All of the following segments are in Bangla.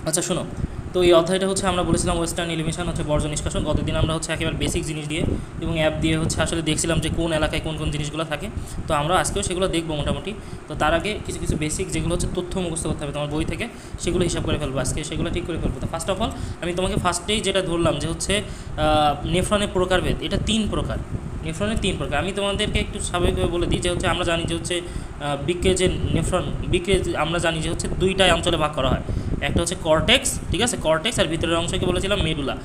আচ্ছা শোনো, তো এই অধ্যায়টা হচ্ছে আমরা বলেছিলাম ওয়েস্টার্ন এলিমিনেশন হচ্ছে বর্জ্য নিষ্কাশন। গতদিন আমরা হচ্ছে একেবারে বেসিক জিনিস দিয়ে এবং অ্যাপ দিয়ে হচ্ছে আসলে দেখছিলাম যে কোন এলাকায় কোন কোন জিনিসগুলো থাকে। তো আমরা আজকেও সেগুলো দেখবো মোটামুটি। তো তার আগে কিছু কিছু বেসিক যেগুলো হচ্ছে তথ্য মুখস্থ করতে হবে তোমার বই থেকে, সেগুলো হিসাব করে ফেলবো আজকে, সেগুলো ঠিক করে ফেলবো। তো ফার্স্ট অফ অল আমি তোমাকে ফার্স্টেই যেটা ধরলাম যে হচ্ছে নেফ্রনের প্রকারভেদ, এটা 3 প্রকার। নেফ্রনের 3 প্রকার আমি তোমাদেরকে একটু স্বাভাবিকভাবে বলে দিই যে হচ্ছে আমরা জানি যে হচ্ছে বৃক্কে যে নেফ্রন, বৃক্কে আমরা জানি যে হচ্ছে 2টা অঞ্চলে ভাগ করা হয়। একটা হচ্ছে কর্টেক্স, ঠিক আছে, কর্টেক্স, আর ভিতরের অংশকে বলেছিলাম মেডুলা।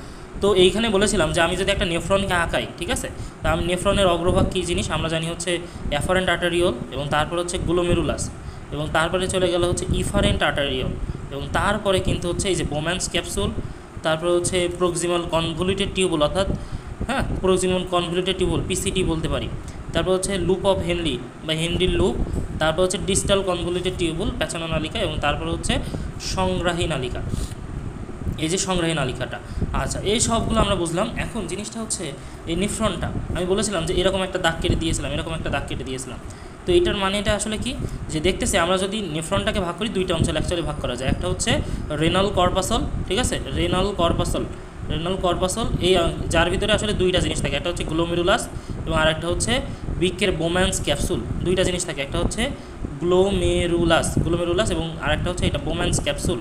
তো এইখানে বলেছিলাম যে আমি যদি একটা নেফ্রনকে আঁকাই, ঠিক আছে, তা আমি নেফ্রনের অগ্রভাগ কী জিনিস আমরা জানি হচ্ছে অ্যাফারেন্ট আর্টারিওল, এবং তারপর হচ্ছে গ্লোমেরুলাস, এবং তারপরে চলে গেল হচ্ছে ইফারেন্ট আর্টারিওল, এবং তারপরে কিন্তু হচ্ছে এই যে বোম্যান্স ক্যাপসুল, তারপরে হচ্ছে প্রক্সিমাল কনভলিউটেড টিউবুল, অর্থাৎ হ্যাঁ প্রক্সিমাল কনভলিউটেড টিউবুল পিসিটি বলতে পারি। তারপর হচ্ছে লুপ অফ হেনরি বা হেনরির লুপ, তারপর হচ্ছে ডিস্টাল কনভলিউটেড টিউবুল পেছানো নালিকা, এবং তারপর হচ্ছে সংগ্রাহী নালিকা, এই যে সংগ্রাহী নালিকাটা। আচ্ছা এই সবগুলো আমরা বুঝলাম। এখন জিনিসটা হচ্ছে এই নেফ্রনটা আমি বলেছিলাম যে এরকম একটা দাগ কেটে দিয়েছিলাম, এরকম একটা দাগ কেটে দিয়েছিলাম। তো এটার মানে এটা আসলে কি, যে দেখতেছি আমরা যদি নেফ্রনটাকে ভাগ করি 2টা অঞ্চলে অ্যাকচুয়ালি ভাগ করা যায়। একটা হচ্ছে রেনাল কর্পাসল, ঠিক আছে, রেনাল কর্পাসল, রেনাল কর্পাসল, এই যার ভিতরে আসলে 2টা জিনিস থাকে, একটা হচ্ছে গ্লোমেরুলাস এবং আরেকটা হচ্ছে বৃক্কের বোম্যান্স ক্যাপসুল। 2টা জিনিস থাকে, একটা হচ্ছে গ্লোমেরুলাস, গ্লোমেরুলাস, এবং আরেকটা হচ্ছে এটা বোম্যান্স ক্যাপসুল,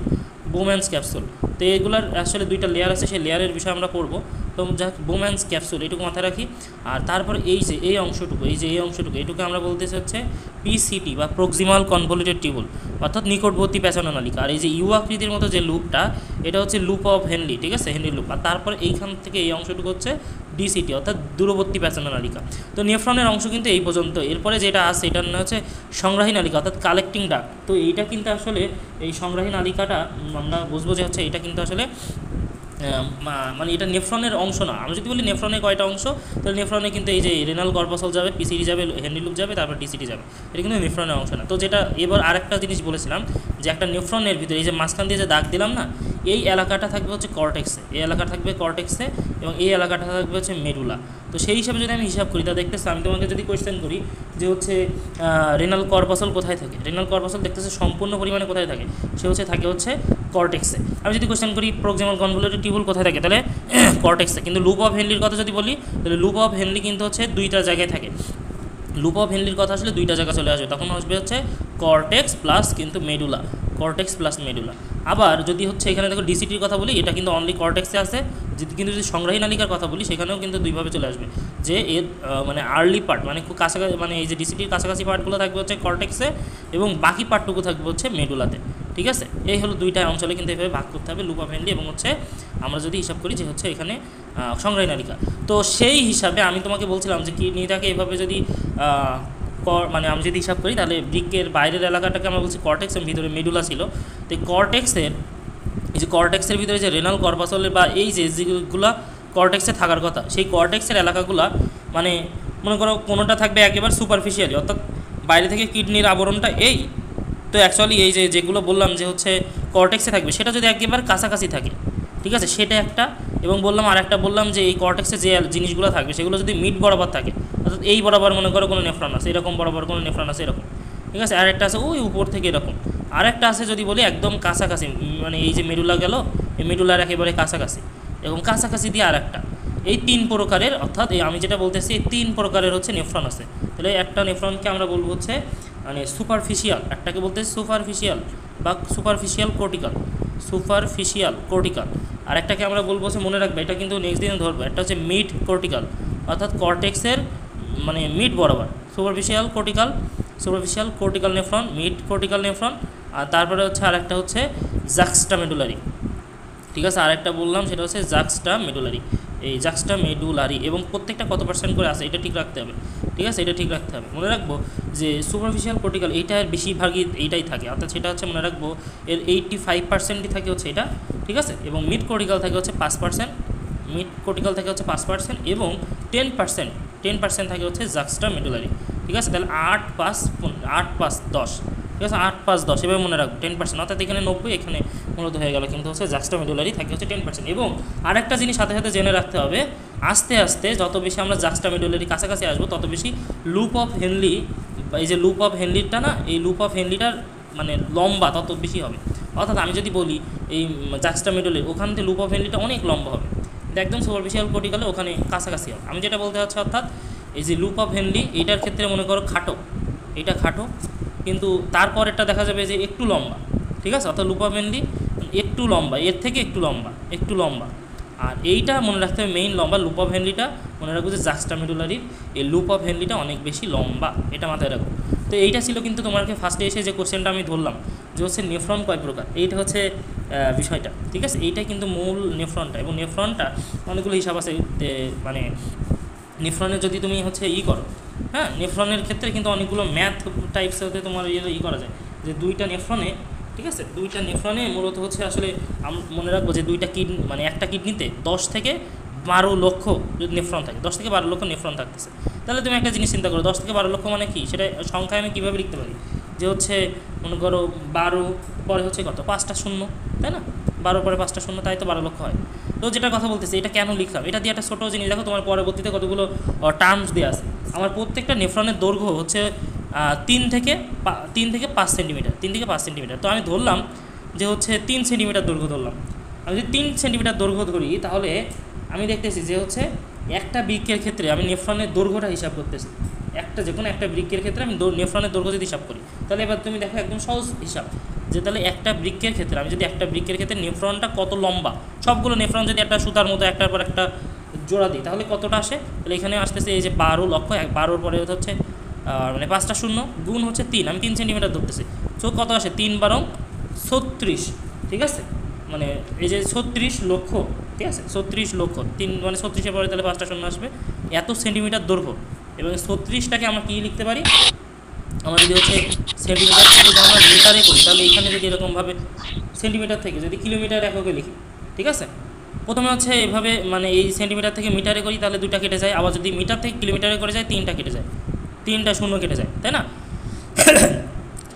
বোম্যান্স ক্যাপসুল। তো এগুলার আসলে 2টা লেয়ার আছে, সেই লেয়ারের বিষয়ে আমরা পড়বো। তো যা বোম্যান্স ক্যাপসুল এটুকু মাথায় রাখি। আর তারপর এই যে এই অংশটুকু, এই যে এই অংশটুকু, এটুকু আমরা বলতেছি হচ্ছে পিসিটি বা প্রক্সিমাল কনভলিউটেড টিউবুল, অর্থাৎ নিকটবর্তী পেঁচানো নালিকা। আর এই যে ইউ আকৃতির মতো যে লুপটা, এটা হচ্ছে লুপ অফ হেনরি, ঠিক আছে, হেনরি লুপ। আর তারপর এইখান থেকে এই অংশটুকু হচ্ছে ডিসিটি, অর্থাৎ দূরবর্তী পেঁচানো নালিকা। তো নেফ্রনের অংশ কিন্তু এই পর্যন্ত। এরপরে যেটা আছে এটার নাম হচ্ছে সংগ্রাহী নালিকা, অর্থাৎ কালেক্টিং ডাক্ট। তো এইটা কিন্তু আসলে এই সংগ্রাহী নালিকাটা আমরা বুঝবো যে হচ্ছে এটা কিন্তু আসলে মানে এটা নেফ্রনের অংশ না। আমরা যদি বলি নেফ্রনের কয়টা অংশ, তাহলে নেফ্রনে কিন্তু এই যে রেনাল কর্পাসল যাবে, পিসিটি যাবে, হেনরি লুপ যাবে, তারপর ডিসিটি যাবে। এটা কিন্তু নেফ্রনের অংশ না। তো যেটা এবার আরেকটা জিনিস বলেছিলাম যে একটা নেফ্রনের ভিতরে এই যে মাঝখান দিয়ে যে দাগ দিলাম না, এই এলাকাটা থাকবে হচ্ছে কর্টেক্সে, এই এলাকা থাকবে কর্টেক্সে, এবং এই এলাকাটা থাকবে হচ্ছে মেডুলা। তো সেই হিসাবে যদি আমি হিসাব করি, তা দেখতেছি আমি তোমাকে যদি কোয়েশ্চেন করি যে হচ্ছে রেনাল কর্পাসল কোথায় থাকে, রেনাল কর্পাসল দেখতেছে সম্পূর্ণ পরিমাণে কোথায় থাকে, সে হচ্ছে থাকে হচ্ছে কর্টেক্সে। আমি যদি কোয়েশ্চেন করি প্রক্সিমাল কনভলিউটেড টিউবুল কোথায় থাকে, তাহলে কর্টেক্সে। কিন্তু লুপ অফ হেনরির কথা যদি বলি, তাহলে লুপ অফ হেনরি কিন্তু হচ্ছে 2টা জায়গায় থাকে। লুপ অফ হেনরির কথা আসলে 2টা জায়গা চলে আসবে, তখন আসবে হচ্ছে কর্টেক্স প্লাস কিন্তু মেডুলা, কর্টেক্স প্লাস মেডুলা। আবার যদি হচ্ছে এখানে দেখো ডিসিটির কথা বলি, এটা কিন্তু অনলি কর্টেক্সে আছে। কিন্তু যদি সংগ্রাহী নালিকার কথা বলি, সেখানেও কিন্তু 2ভাবে চলে আসবে, যে এর মানে আর্লি পার্ট মানে খুব কাছাকাছি, মানে এই যে ডিসিটির কাছাকাছি পার্টগুলো থাকবে হচ্ছে কর্টেক্সে, এবং বাকি পার্টটুকু থাকবে হচ্ছে মেডুলাতে, ঠিক আছে। এই হলো 2টা অঞ্চলে কিন্তু এভাবে ভাগ করতে হবে, লুপ অফ হেনরি এবং হচ্ছে আমরা যদি হিসাব করি যে হচ্ছে এখানে সংগ্রাহী নালিকা। তো সেই হিসাবে আমি তোমাকে বলছিলাম যে কিডনিটাকে এভাবে যদি মানে আমি যদি হিসাব করি, তাহলে বৃক্কের বাইরের এলাকাটাকে আমরা বলছি কর্টেক্স, এবং ভিতরে মেডুলা ছিল। তো এই কর্টেক্সের, এই যে কর্টেক্সের ভিতরে যে রেনাল কর্পাসলের বা এই যেগুলো কর্টেক্সে থাকার কথা, সেই কর্টেক্সের এলাকাগুলো মানে মনে করো কোনোটা থাকবে একেবারে সুপারফিশিয়ালি, অর্থাৎ বাইরে থেকে কিডনির আবরণটা এই, তো অ্যাকচুয়ালি এই যে যেগুলো বললাম যে হচ্ছে কর্টেক্সে থাকবে, সেটা যদি একেবারে কাছাকাছি থাকে, ঠিক আছে, সেটা একটা। এবং বললাম আর একটা বললাম যে এই কর্টেক্সে যে জিনিসগুলো থাকবে সেগুলো যদি মিড বরাবর থাকে, অর্থাৎ এই বরাবর মনে করো কোনো নেফ্রন আছে, এরকম বরাবর কোনো নেফ্রন আছে এরকম, ঠিক আছে। আর একটা আছে ওই উপর থেকে এরকম, আর একটা আছে যদি বলি একদম কাছাকাছি, মানে এই যে মেডুলা গেল, এই মেডুলার একেবারে কাছাকাছি, এবং কাছাকাছি দিয়ে আর একটা। এই 3 প্রকারের, অর্থাৎ এই আমি যেটা বলতেছি এই 3 প্রকারের হচ্ছে নেফ্রন আছে। তাহলে একটা নেফ্রনকে আমরা বলবো হচ্ছে মানে সুপারফিশিয়াল, একটাকে বলতে সুপারফিশিয়াল বা সুপারফিশিয়াল কর্টিক্যাল, সুপারফিশিয়াল কর্টিক্যাল। আর একটাকে আমরা বলবো হচ্ছে, মনে রাখবে এটা কিন্তু নেক্সট দিনে ধরবো, একটা হচ্ছে মিড কর্টিক্যাল, অর্থাৎ কর্টেক্সের মানে মিড বরাবর, superficial cortical, superficial cortical nephron, mid cortical nephron. আর তারপরে হচ্ছে আরেকটা হচ্ছে জাক্সটা মেডুলারি, ঠিক আছে, আরেকটা বললাম সেটা হচ্ছে জাক্সটা মেডুলারি, এই জাক্সটা মেডুলারি। এবং প্রত্যেকটা কত পার্সেন্ট করে আছে এটা ঠিক রাখতে হবে, ঠিক আছে, এটা ঠিক রাখতে হবে। মনে রাখবো যে সুপারফিশিয়াল কর্টিক্যাল এইটার বেশিরভাগই এইটাই থাকে, অর্থাৎ সেটা হচ্ছে মনে রাখবো এর 85%ই থাকে হচ্ছে এটা, ঠিক আছে। এবং মিড কর্টিক্যাল থাকে হচ্ছে 5%, মিড কর্টিক্যাল থাকে হচ্ছে 5%, এবং 10% থাকে হচ্ছে জাক্সটা মেডুলারি, ঠিক আছে। তাহলে 8 5 10, ঠিক আছে, 8 5 10 এভাবে মনে রাখবো 10%, অর্থাৎ এখানে 90, এখানে মূলত হয়ে গেল, কিন্তু হচ্ছে জাক্সটা মেডুলারি থাকে হচ্ছে 10%। এবং আরেকটা জিনিস সাথে সাথে জেনে রাখতে হবে, আস্তে আস্তে যত বেশি আমরা জাক্সটা মেডুলারি কাছাকাছি আসবো, তত বেশি লুপ অফ হেনরি, এই যে লুপ অফ হেনরিটা না, এই লুপ অফ হেনরিটার মানে লম্বা তত বেশি হবে, অর্থাৎ আমি যদি বলি এই জাক্সটামেডুলারি ওখান থেকে লুপ অফ হেনরিটা অনেক লম্বা হবে, কিন্তু একদম সুপারফিশিয়াল কর্টিকালে ওখানে কাছাকাছি হবে। আমি যেটা বলতে চাচ্ছি অর্থাৎ এই যে লুপ অফ হেনরি এইটার ক্ষেত্রে মনে করো খাটো, এটা খাটো, কিন্তু তারপরেরটা দেখা যাবে যে একটু লম্বা, ঠিক আছে, অর্থাৎ লুপ অফ হেনরি একটু লম্বা, এর থেকে একটু লম্বা, একটু লম্বা। আর এইটা মনে রাখতে হবে মেইন লম্বা লুপ অফ হেনরিটা মনে রাখবো যে জাক্সটামেডুলারির এই লুপ অফ হেনরিটা অনেক বেশি লম্বা, এটা মাথায় রাখবো। তো এইটা ছিল কিন্তু তোমাকে ফার্স্টে এসে যে কোশ্চেনটা আমি ধরলাম যে হচ্ছে নেফ্রন কয় প্রকার, এইটা হচ্ছে বিষয়টা, ঠিক আছে। এইটা কিন্তু মূল নেফ্রনটা, এবং নেফ্রনটা অনেকগুলো হিসাব আছে, মানে নেফ্রনের যদি তুমি হচ্ছে করো, হ্যাঁ, নেফ্রনের ক্ষেত্রে কিন্তু অনেকগুলো ম্যাথ টাইপস হতে তোমার করা যায় যে দুইটা নেফ্রনে, ঠিক আছে, দুইটা নেফ্রনে মূলত হচ্ছে আসলে মনে রাখবো যে দুইটা কিডনি মানে একটা কিডনিতে 10 থেকে 12 লক্ষ যদি নেফ্রন থাকে, 10 থেকে 12 লক্ষ নেফ্রন থাকতেছে, তাহলে তুমি একটা জিনিস চিন্তা করো 10 থেকে 12 লক্ষ মানে কি, সেটা সংখ্যায় আমি কীভাবে লিখতে পারি যে হচ্ছে মনে করো 12 পরে হচ্ছে কত 5টা শূন্য, তাই না, 12 পরে 5টা শূন্য, তাই তো 12 লক্ষ হয়। তো যেটা কথা বলতেছি এটা কেন লিখলাম, এটা দিয়ে একটা ছোটো জিনিস দেখো, তোমার পরবর্তীতে কতগুলো টার্মস দেওয়া আছে। আমার প্রত্যেকটা নেফ্রনের দৈর্ঘ্য হচ্ছে 3 থেকে 5 সেন্টিমিটার, 3 থেকে 5 সেন্টিমিটার। তো আমি ধরলাম যে হচ্ছে 3 সেন্টিমিটার দৈর্ঘ্য ধরলাম। আমি যদি 3 সেন্টিমিটার দৈর্ঘ্য ধরি তাহলে আমি দেখতেছি যে হচ্ছে একটা বৃক্কের ক্ষেত্রে আমি নেফ্রনের দৈর্ঘ্যটা হিসাব করতেছি, যে কোনো একটা বৃক্কের ক্ষেত্রে আমি নেফ্রনের দৈর্ঘ্য যদি হিসাব করি, তাহলে এবার তুমি দেখো একদম সহজ হিসাব যে তাহলে একটা বৃক্কের ক্ষেত্রে আমি যদি একটা বৃক্কের ক্ষেত্রে নেফ্রনটা কত লম্বা, সবগুলো নেফ্রন যদি একটা সুতার মতো একটার পর একটা জোড়া দিই তাহলে কতটা আসে, তাহলে এখানে আসতেছে এই যে 12 লক্ষ, 12 পরে হচ্ছে মানে 5টা শূন্য গুণ হচ্ছে 3, আমি 3 সেন্টিমিটার ধরতেছি। সো কত আসে 3 12 36, ঠিক আছে, মানে এই যে 36 লক্ষ, ঠিক আছে, 36 লক্ষ 3 মানে 36-এর পরে তাহলে 5টা শূন্য আসবে, এত সেন্টিমিটার দৈর্ঘ্য। এবং 36টাকে আমরা কী লিখতে পারি, আমরা যদি হচ্ছে সেন্টিমিটার থেকে যদি আমরা মিটারে করি তাহলে এখানে যদি এরকমভাবে সেন্টিমিটার থেকে যদি কিলোমিটার এককে লিখি, ঠিক আছে, প্রথমে হচ্ছে এভাবে মানে এই সেন্টিমিটার থেকে মিটারে করি তাহলে 2টা কেটে যায়, আবার যদি মিটার থেকে কিলোমিটারে করে যায় 3টা কেটে যায়, 3টা শূন্য কেটে যায়, তাই না।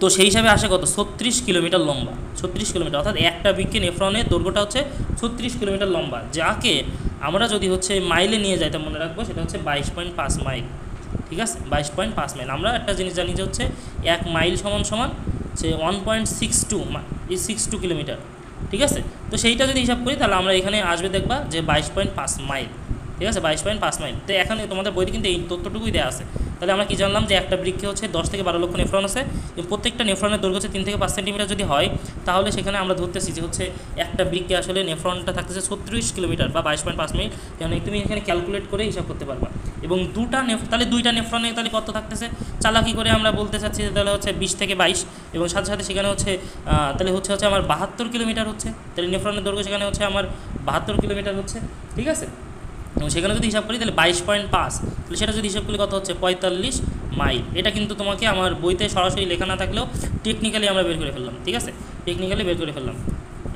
তো সেই হিসাবে আসে কত 36 কিলোমিটার লম্বা, 36 কিলোমিটার, অর্থাৎ একটা বৃক্কে নেফ্রনের দৈর্ঘ্যটা হচ্ছে 36 কিলোমিটার লম্বা, যাকে আমরা যদি হচ্ছে মাইলে নিয়ে যাই তা মনে রাখবো সেটা হচ্ছে 22.5 মাইল, ঠিক আছে, 22.5 মাইল। আমরা একটা জিনিস জানি যে হচ্ছে 1 মাইল সমান সমান সে 1.62 কিলোমিটার, ঠিক আছে। তো সেইটা যদি হিসাব করি তাহলে আমরা এখানে আসবে দেখবা যে 22.5 মাইল, ঠিক আছে, 22.5 মাইল। তো এখানে তোমাদের বইতে কিন্তু এই তথ্যটুকুই দেওয়া আছে। তাহলে আমরা কি জানলাম যে একটা বৃক্ষে হচ্ছে 10 থেকে 12 লক্ষ নেফ্রন আছে, এবং প্রত্যেকটা নেফ্রনের দৈর্ঘ্য হচ্ছে 3 থেকে 5 সেন্টিমিটার যদি হয়, তাহলে সেখানে আমরা ধরতেছি যে হচ্ছে একটা বৃক্ষে আসলে নেফ্রনটা থাকতেছে 36 কিলোমিটার বা 22.5 মাইল, মানে তুমি এখানে ক্যালকুলেট করে হিসাব করতে পারবা। এবং তাহলে দুইটা নেফ্রনে তাহলে কত থাকতেছে, চালাকি করে আমরা বলতে চাচ্ছি যে তাহলে হচ্ছে 20 থেকে 22, এবং সাথে সাথে সেখানে হচ্ছে তাহলে হচ্ছে আমার 72 কিলোমিটার হচ্ছে, তাহলে নেফ্রনের দৈর্ঘ্য সেখানে হচ্ছে আমার 72 কিলোমিটার হচ্ছে, ঠিক আছে। এবং সেখানে যদি হিসাব করি তাহলে 22.5, তাহলে সেটা যদি হিসাব করি কত হচ্ছে 45 মাইল। এটা কিন্তু তোমাকে আমার বইতে সরাসরি লেখা না থাকলেও টেকনিক্যালি আমরা বের করে ফেললাম, ঠিক আছে, টেকনিক্যালি বের করে ফেললাম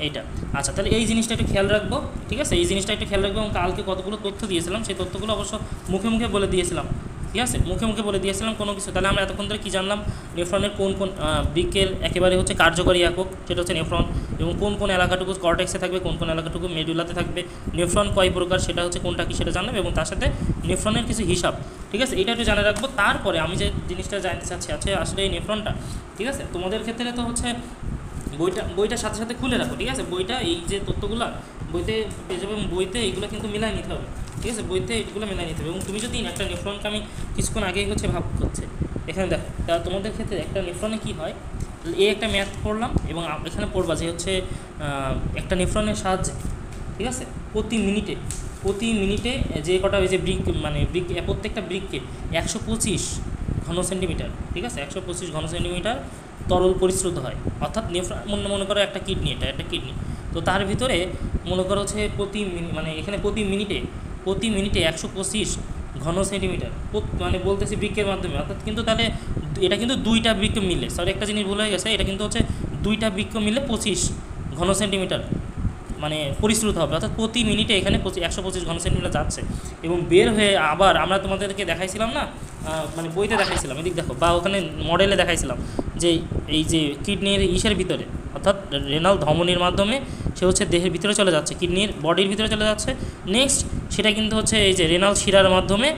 এইটা। আচ্ছা, তাহলে এই জিনিসটা একটু খেয়াল রাখবো, ঠিক আছে, এই জিনিসটা একটু খেয়াল রাখবো। এবং কালকে কতগুলো তথ্য দিয়েছিলাম সেই তথ্যগুলো অবশ্য মুখে মুখে বলে দিয়েছিলাম, ঠিক আছে, মুখে মুখে বলে দিয়েছিলাম কোনো কিছু। তাহলে আমরা এতক্ষণ ধরে কী জানলাম, নেফ্রনের কোন কোন বৃক্কের একেবারে হচ্ছে কার্যকরী একক সেটা হচ্ছে নেফ্রন, এবং কোন কোন এলাকাটুকু কর্টেক্সে থাকবে, কোন কোন এলাকাটুকু মেডুলাতে থাকবে, নেফ্রন কয় প্রকার সেটা হচ্ছে কোনটা কি সেটা জানলাম, এবং তার সাথে নেফ্রনের কিছু হিসাব, ঠিক আছে, এটা একটু জানে রাখবো। তারপরে আমি যে জিনিসটা জানতে চাচ্ছি আছে আসলে এই নেফ্রনটা, ঠিক আছে, তোমাদের ক্ষেত্রে তো হচ্ছে বইটার সাথে সাথে খুলে রাখো, ঠিক আছে, বইটা এই যে তথ্যগুলো বইতে পেয়ে যাবে, এবং বইতে এইগুলো কিন্তু মিলাই নিতে হবে, ঠিক আছে, বইতে এগুলো মিলাই নিতে হবে। এবং তুমি যদি একটা নেফ্রনকে আমি কিছুক্ষণ আগেই হচ্ছে ভাব করছে এখানে দেখো, তা তোমাদের ক্ষেত্রে একটা নেফ্রনে কী হয়, এই একটা ম্যাথ পড়লাম, এবং এখানে পড়বা যে হচ্ছে একটা নেফ্রনের সাহায্যে, ঠিক আছে, প্রতি মিনিটে যে কটা ওই যে প্রত্যেকটা বৃক্কে 125 ঘন সেন্টিমিটার, ঠিক আছে, 125 ঘন সেন্টিমিটার তরল পরিশ্রুত হয়। অর্থাৎ মনে করো একটা কিডনি, এটা একটা কিডনি, তো তার ভিতরে মনে করো হচ্ছে এখানে প্রতি মিনিটে 125 ঘন সেন্টিমিটার মানে বলতেছি বৃক্কের মাধ্যমে, অর্থাৎ কিন্তু তাহলে এটা কিন্তু দুইটা বৃক্ক মিলে, সরি একটা জিনিস ভুল হয়ে গেছে, এটা কিন্তু হচ্ছে দুইটা বৃক্ক মিলে 25 ঘন সেন্টিমিটার মানে পরিশ্রুত হবে, অর্থাৎ প্রতি মিনিটে এখানে 125 ঘন সেন্টিমিটার যাচ্ছে। এবং বের হয়ে আবার আমরা তোমাদেরকে দেখাইছিলাম না, মানে বইতে দেখাইছিলাম, এদিক দেখো, বা ওখানে মডেলে দেখাইছিলাম যে এই যে কিডনির ইসের ভিতরে, অর্থাৎ রেনাল ধমনির মাধ্যমে সে হচ্ছে দেহের ভিতরে চলে যাচ্ছে, কিডনির বডির ভিতরে চলে যাচ্ছে, নেক্সট সেটা কিন্তু হচ্ছে এই যে রেনাল শিরার মাধ্যমে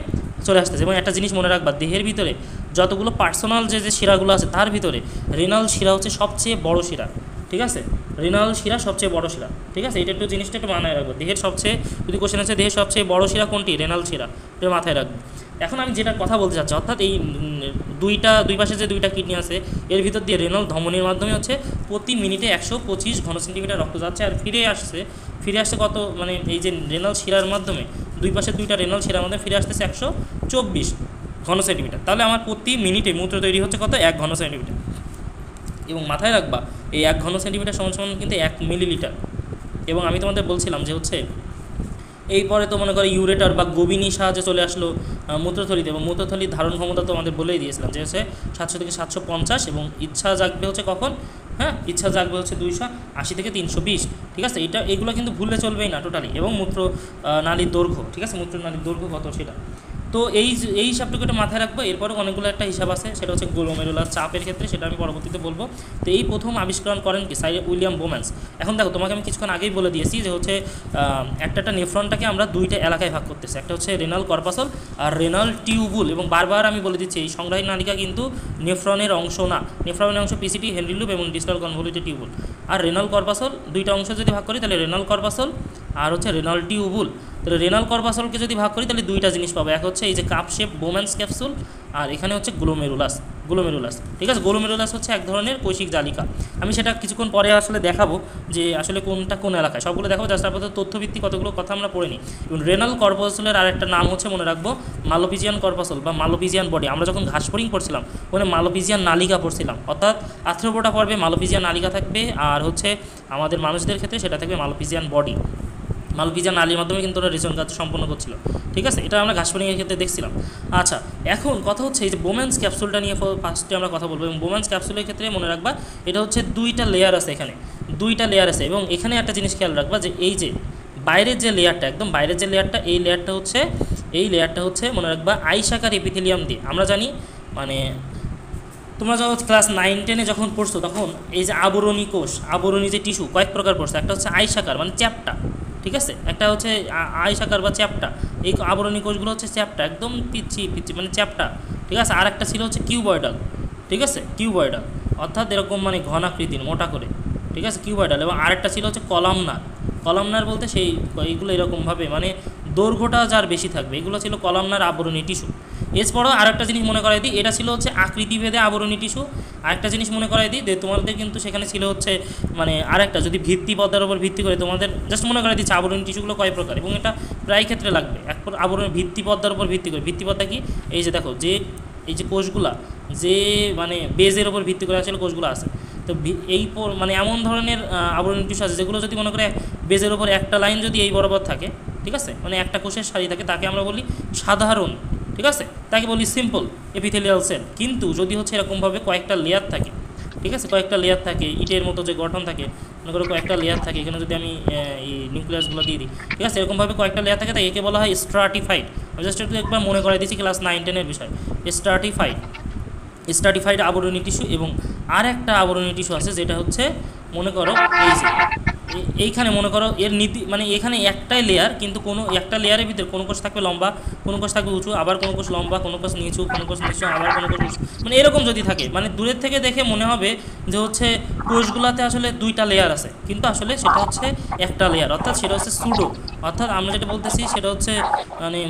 চলে আসতেছে। এবং একটা জিনিস মনে রাখবা, দেহের ভিতরে যতগুলো পার্সোনাল যে শিরাগুলো আছে তার ভিতরে রেনাল শিরা হচ্ছে সবচেয়ে বড় শিরা, ঠিক আছে, রেনাল শিরা সবচেয়ে বড় শিরা, ঠিক আছে, এটা একটু জিনিসটা একটু মাথায় রাখবো। দেহের সবচেয়ে, যদি কোশ্চেন আছে দেহের সবচেয়ে বড় শিরা কোনটি, রেনাল শিরা, এটা মাথায় রাখবো। এখন আমি যেটা কথা বলতে চাচ্ছি, অর্থাৎ এই দুই পাশে যে দুইটা কিডনি আছে এর ভিতর দিয়ে রেনাল ধমনির মাধ্যমে হচ্ছে প্রতি মিনিটে 125 ঘন সেন্টিমিটার রক্ত যাচ্ছে, আর ফিরে আসছে কত, মানে এই যে রেনাল শিরার মাধ্যমে দুই পাশে দুইটা রেনাল শিরার মাধ্যমে ফিরে আসতেছে 124 ঘন সেন্টিমিটার। তাহলে আমার প্রতি মিনিটে মূত্র তৈরি হচ্ছে কত, 1 ঘন সেন্টিমিটার। এবং মাথায় রাখবা এই 1 ঘন সেন্টিমিটার সমান সমান কিন্তু 1 মিলিলিটার। এবং আমি তোমাদের বলছিলাম যে হচ্ছে এই পরে তো মনে করো ইউরেটার বা গোবিনী সাহায্যে চলে আসলো মূত্রথলিতে, এবং মূত্রথলির ধারণ ক্ষমতা তো আমাদের বলেই দিয়েছিলাম যে হচ্ছে 700 থেকে 750, এবং ইচ্ছা জাগবে হচ্ছে কখন, হ্যাঁ ইচ্ছা জাগবে হচ্ছে 280 থেকে 320, ঠিক আছে। এগুলো কিন্তু ভুললে চলবেই না টোটালি। এবং মূত্র নালীর দৈর্ঘ্য, ঠিক আছে, মূত্র নালীর দৈর্ঘ্য কত সেটা। তো এই হিসাবটুকু একটা মাথায় রাখবো। এরপরে অনেকগুলো একটা হিসাব আছে, সেটা হচ্ছে গ্লোমেরুলার চাপের ক্ষেত্রে, সেটা আমি পরবর্তীতে বলবো। তো এই প্রথম আবিষ্করণ করেন কি, স্যার উইলিয়াম বোম্যান্স। এখন দেখো তোমাকে আমি কিছুক্ষণ আগেই বলে দিয়েছি যে হচ্ছে একটা নেফ্রনটাকে আমরা দুইটা এলাকায় ভাগ করতেছি, একটা হচ্ছে রেনাল কর্পাসল আর রেনাল টিউবুল। এবং বারবার আমি বলে দিচ্ছি এই সংগ্রাহী নালিকা কিন্তু নেফ্রনের অংশ না, নেফ্রনের অংশ পিসিটি, হেনরি লুপ এবং ডিস্টাল কনভলিউটেড টিউবুল। আর রেনাল কর্পাসল দুইটা অংশ যদি ভাগ করি তাহলে রেনাল কর্পাসল আর হচ্ছে রেনাল টিউবুল। তাহলে রেনাল কর্পাসলকে যদি ভাগ করি তাহলে দুইটা জিনিস পাবো, এক হচ্ছে এই যে কাপ শেপ বোম্যান্স ক্যাপসুল, আর এখানে হচ্ছে গ্লোমেরুলাস, ঠিক আছে। গ্লোমেরুলাস হচ্ছে এক ধরনের কৈশিক জালিকা। আমি সেটা কিছুক্ষণ পরে আসলে দেখাবো যে আসলে কোনটা কোন এলাকায়, সবগুলো দেখাবো। জাস্ট আপাতত তথ্যভিত্তিক কতগুলো কথা আমরা পড়ে নিই। এবং রেনাল কর্পাসলের আরেকটা নাম হচ্ছে মনে রাখবো মালোপিজিয়ান কর্পাসল বা মালোপিজিয়ান বডি। আমরা যখন ঘাসফড়িং পড়ছিলাম ওখানে মালোপিজিয়ান নালিকা পড়ছিলাম, অর্থাৎ আর্থ্রোপোডা পর্বে মালোপিজিয়ান নালিকা থাকবে, আর হচ্ছে আমাদের মানুষদের ক্ষেত্রে সেটা থাকবে মালোপিজিয়ান বডি। মালপিজিয়ান নালীর মাধ্যমে কিন্তু ওরা রেশন কাজ সম্পন্ন করছিল, ঠিক আছে। এটা আমরা ঘাসফড়িংয়ের ক্ষেত্রে দেখছিলাম। আচ্ছা, এখন কথা হচ্ছে এই যে বোম্যান্স ক্যাপসুলটা নিয়ে ফার্স্টে আমরা কথা বলবো। এবং বোম্যান্স ক্যাপসুলের ক্ষেত্রে মনে রাখবা এটা হচ্ছে দুইটা লেয়ার আছে, এখানে দুইটা লেয়ার আছে। এবং এখানে একটা জিনিস খেয়াল রাখবা যে এই যে বাইরের যে লেয়ারটা, একদম বাইরের যে লেয়ারটা, এই লেয়ারটা হচ্ছে মনে রাখবা আইসাকার এপিথেলিয়াম দিয়ে। আমরা জানি মানে তোমরা যখন ক্লাস 9-10-এ যখন পড়ছো তখন এই যে আবরণী কোষ, আবরণী যে টিস্যু কয়েক প্রকার পড়ছো। একটা হচ্ছে আইসাকার মানে চ্যাপ্টা, ঠিক আছে, একটা হচ্ছে আইসাকার বা চ্যাপ্টা। এই আবরণী কোষগুলো হচ্ছে চ্যাপ্টা, একদম পিচ্ছি মানে চ্যাপ্টা, ঠিক আছে। আর একটা ছিল হচ্ছে কিউবয়েডাল, ঠিক আছে, কিউবয়েডাল অর্থাৎ এরকম মানে ঘনাকৃতির মোটা করে, ঠিক আছে, কিউবয়েডাল। এবং আরেকটা ছিল হচ্ছে কলামনার বলতে সেই এইগুলো এরকমভাবে মানে দৈর্ঘ্যটা যার বেশি থাকবে, এগুলো ছিল কলামনার আবরণী টিস্যু। এছাড়াও আরেকটা জিনিস মনে করাই দিই, এটা ছিল হচ্ছে আকৃতিভেদে আবরণী টিস্যু। আরেকটা জিনিস মনে করাই দিই যে তোমাদের কিন্তু সেখানে ছিল হচ্ছে মানে আরেকটা, যদি ভিত্তিপদার উপর ভিত্তি করে তোমাদের জাস্ট মনে করাই দিচ্ছে আবরণী টিস্যুগুলো কয় প্রকার। এবং এটা প্রায় ক্ষেত্রে লাগবে এক আবরণী ভিত্তিপদার উপর ভিত্তি করে। ভিত্তিপদটা কি, এই যে দেখো যে এই যে কোষগুলা যে মানে বেজের ওপর ভিত্তি করে আসলে কোষগুলো আছে। তো এই মানে এমন ধরনের আবরণী টিস্যু আছে যেগুলো যদি মনে করে বেজের ওপর একটা লাইন যদি এই বরাবর থাকে, ঠিক আছে, মানে একটা কোষের সারি থাকে, তাকে আমরা বলি সাধারণ, ঠিক আছে, তাকে বলি সিম্পল এপিথেলিয়াল সেল। কিন্তু যদি হচ্ছে এরকমভাবে কয়েকটা লেয়ার থাকে, ঠিক আছে, কয়েকটা লেয়ার থাকে, ইটের মতো যে গঠন থাকে, মনে করো কয়েকটা লেয়ার থাকে, এখানে যদি আমি এই নিউক্লিয়াসগুলো দিয়ে দিই, ঠিক আছে, এরকমভাবে কয়েকটা লেয়ার থাকে, তাই একে বলা হয় স্ট্রাটিফাইড। আমি জাস্ট একটু একবার মনে করাই দিচ্ছি ক্লাস 9-10-এর বিষয়। স্ট্রাটিফাইড আবরণী টিস্যু। এবং আর একটা আবরণী টিস্যু আছে যেটা হচ্ছে মনে করো এই যে এইখানে মনে করো এর নীতি মানে এখানে একটাই লেয়ার, কিন্তু কোনো একটা লেয়ারের ভিতরে কোনো কোষ থাকবে লম্বা, কোনো কোষ থাকবে উঁচু, আবার কোনো কোষ লম্বা, কোনো কোষ নিচু, কোনো কোষ নিচু, আবার কোনো কোষ উঁচু, মানে এরকম যদি থাকে মানে দূরের থেকে দেখে মনে হবে যে হচ্ছে কোষগুলোতে আসলে দুইটা লেয়ার আছে, কিন্তু আসলে সেটা হচ্ছে একটা লেয়ার, অর্থাৎ সেটা হচ্ছে সুডো। অর্থাৎ আমরা যেটা বলতেছি সেটা হচ্ছে মানে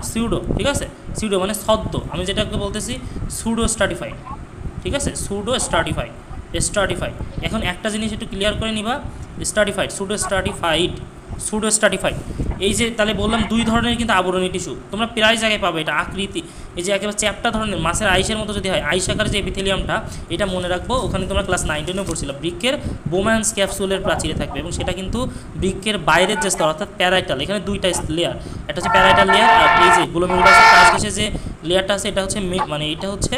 সিউডো, ঠিক আছে, সিউডো মানে ছদ্ম। আমি যেটাকে বলতেছি সুডো স্ট্রাটিফাইড, ঠিক আছে, সুডো স্ট্রাটিফাইড। এখন একটা জিনিস একটু ক্লিয়ার করে নিবা, স্ট্রাটিফাইড, সুডো স্ট্রাটিফাইড। এই যে তাহলে বললাম দুই ধরনের কিন্তু আবরণী টিস্যু তোমরা প্রায় জায়গায় পাবে। এটা আকৃতি এই যে একেবারে চ্যাপ্টা ধরনের মাছের আইসের মতো যদি হয়, আইসাকার যে এপিথেলিয়ামটা, এটা মনে রাখবো, ওখানে তোমরা ক্লাস 9-10-এও পড়ছিল, বৃক্কের বোম্যান্স ক্যাপসুলের প্রাচীরে থাকবে। এবং সেটা কিন্তু বৃক্কের বাইরের যে স্তর অর্থাৎ প্যারাইটাল, এখানে দুইটা লেয়ার, একটা হচ্ছে প্যারাইটাল লেয়ার, আর এই যে গ্লোমেরুলাসের কাছাকাছি যে লেয়ারটা আছে এটা হচ্ছে মানে এটা হচ্ছে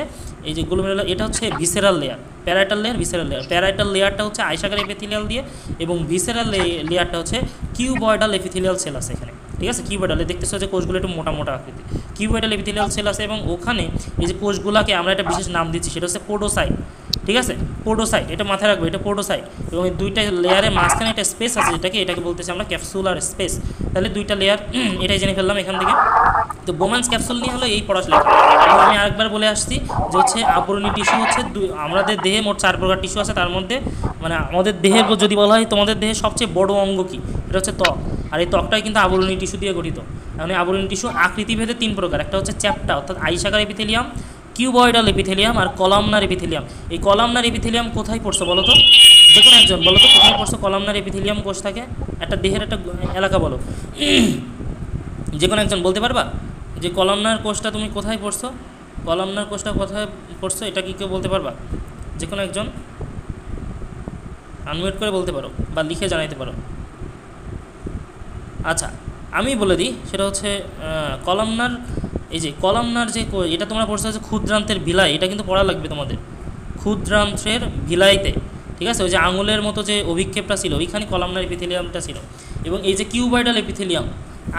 এই যে গ্লোমেরুলাস, এটা হচ্ছে ভিসেরাল লেয়ার, প্যারাইটাল লেয়ারটা হচ্ছে আইসাকার এপিথেলিয়াল দিয়ে, এবং ভিসেরাল লেয়ারটা হচ্ছে কিউবয়েডাল এপিথেলিয়াল সেল আছে এখানে, ঠিক আছে। কিউবয়েডালে দেখতেছো যে কোষগুলো একটু মোটা মোটা আকৃতি, কিউবয়েডাল এপিথেলিয়াল সেল আছে। এবং ওখানে এই যে কোষগুলোকে আমরা একটা বিশেষ নাম দিচ্ছি, সেটা হচ্ছে পোডোসাইট, ঠিক ঠিক আছে, পোডোসাইট, এটা মাথায় রাখবো, এটা পোডোসাইট, এবং এই দুইটা লেয়ারের মাঝখানে একটা স্পেস আছে এটাকে বলতেছি আমরা ক্যাপসুলার স্পেস। তাহলে দুইটা লেয়ার এটাই জেনে ফেললাম এখান থেকে। তো বোম্যান্স ক্যাপসুল নিয়ে হলো এই পড়াশোনা। এবং আমি আরেকবার বলে আসছি যে হচ্ছে আবরণী টিস্যু হচ্ছে আমাদের দেহে মোট 4 প্রকার টিস্যু আছে, তার মধ্যে মানে আমাদের দেহের যদি বলা হয় তোমাদের দেহের সবচেয়ে বড় অঙ্গ কি, এটা হচ্ছে ত্বক, আর এই ত্বকটাই কিন্তু আবরণী টিস্যু দিয়ে গঠিত। মানে আবরণী টিস্যু আকৃতিভেদে 3 প্রকার, একটা হচ্ছে চ্যাপ্টা অর্থাৎ আইসাকার এপিথেলিয়াম, কিউবয়েডাল এপিথেলিয়াম আর কলামনার এপিথেলিয়াম। এই কলামনার এপিথেলিয়াম কোথায় পড়ছো বলো তো, যে কোনো একজন বলো তো কোথায় পড়ছো কলামনার এপিথেলিয়াম কোষ থাকে, একটা দেহের একটা এলাকা বলো, যে কোনো একজন বলতে পারবা যে কলামনার কোষটা তুমি কোথায় পড়ছো, কলামনার কোষটা কোথায় পড়ছো, এটা কি কেউ বলতে পারবা? যে কোনো একজন আনমিউট করে বলতে পারো বা লিখে জানাইতে পারো। আচ্ছা আমি বলে দিই, সেটা হচ্ছে কলামনার, এই যে কলামনার যে এটা তোমরা পড়ছো হচ্ছে ক্ষুদ্রান্তের ভিলাই, এটা কিন্তু পড়া লাগবে তোমাদের, ক্ষুদ্রান্ত্রের ভিলাইতে, ঠিক আছে, ওই যে আঙুলের মতো যে অভিক্ষেপটা ছিল ওইখানে কলামনার এপিথেলিয়ামটা ছিল। এবং এই যে কিউবয়েডাল এপিথেলিয়াম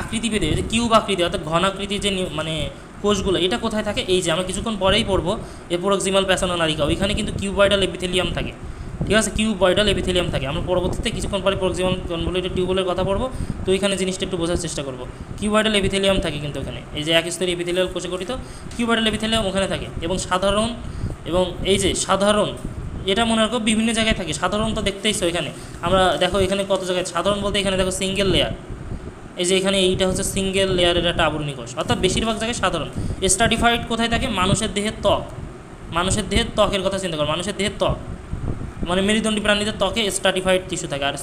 আকৃতিভেদে, যে কিউব আকৃতি অর্থাৎ ঘন আকৃতির যে মানে কোষগুলো, এটা কোথায় থাকে, এই যে আমরা কিছুক্ষণ পরেই পড়বো এপোরক্সিমাল প্যাসানো নালিকা, ওইখানে কিন্তু কিউবয়েডাল এপিথেলিয়াম থাকে, ঠিক আছে, কিউবয়েডাল এপিথেলিয়াম থাকে। আমরা পরবর্তীতে কিছুক্ষণ পরে প্রক্সিমাল কনভলিউটেড টিউবুলের কথা পড়বো, তো ওইখানে জিনিসটা একটু বোঝার চেষ্টা করবো। কিউবয়েডাল এপিথেলিয়াম থাকে কিন্তু ওখানে, এই যে একস্তরী এপিথেলিয়াল কোষে গঠিত কিউবয়েডাল এপিথেলিয়াম ওখানে থাকে। এবং সাধারণ, এবং এই যে সাধারণ, এটা মনে রাখো বিভিন্ন জায়গায় থাকে, সাধারণ তো দেখতেইছো এখানে, আমরা দেখো এখানে কত জায়গায় সাধারণ বলতে এখানে দেখো সিঙ্গেল লেয়ার, এই যে এখানে এইটা হচ্ছে সিঙ্গেল লেয়ারের একটা আবরণী কোষ, অর্থাৎ বেশিরভাগ জায়গায় সাধারণ। স্ট্রাটিফাইড কোথায় থাকে, মানুষের দেহের ত্বক, মানুষের দেহের ত্বকের কথা চিন্তা করো, মানুষের দেহের ত্বক মানে মেরুদণ্ডী প্রাণীদের ত্বকে স্ট্রাটিফাইড টিস্যু থাকে। আর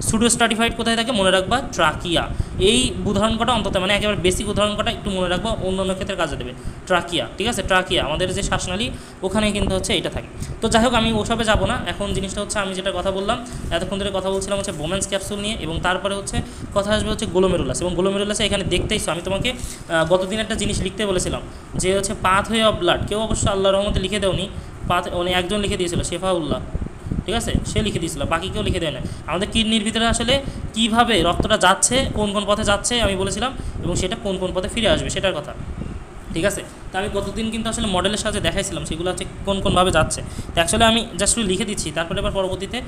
সুডো স্ট্রাটিফাইড কোথায় থাকে মনে রাখবা, ট্রাকিয়া। এই উদাহরণ কটা অন্তত মানে একেবারে বেসিক উদাহরণ কটা একটু মনে রাখবা, অন্যান্য ক্ষেত্রে কাজে দেবে। ট্রাকিয়া, ঠিক আছে, ট্রাকিয়া আমাদের যে শ্বাসনালী ওখানে কিন্তু হচ্ছে এটা থাকে। তো যাই হোক আমি ওসবে যাবো না, এখন জিনিসটা হচ্ছে আমি যেটা কথা বললাম এতক্ষণ ধরে কথা বলছিলাম হচ্ছে বোম্যান্স ক্যাপসুল নিয়ে, এবং তারপরে হচ্ছে কথা আসবে হচ্ছে গ্লোমেরুলাস। এবং গ্লোমেরুলাসে এখানে দেখতেইছো আমি তোমাকে গতদিন একটা জিনিস লিখতে বলেছিলাম যে হচ্ছে পাথওয়ে অফ ব্লাড, কেউ অবশ্য আল্লাহর রহমতে লিখে দেওনি, মানে একজন লিখে দিয়েছিল শেফাউল্লাহ, ঠিক আছে, সে লিখে দিয়েছিল, বাকি কেউ লিখে দেয় না। আমাদের কিডনির ভিতরে আসলে কীভাবে রক্তটা যাচ্ছে, কোন কোন পথে যাচ্ছে আমি বলেছিলাম, এবং সেটা কোন কোন পথে ফিরে আসবে সেটার কথা, ঠিক আছে। তো আমি গতদিন কিন্তু আসলে মডেলের সাহায্যে দেখাইছিলাম সেগুলো হচ্ছে কোন কোনভাবে যাচ্ছে। তো অ্যাকচুয়ালি আমি জাস্ট লিখে দিচ্ছি, তারপরে এবার পরবর্তীতে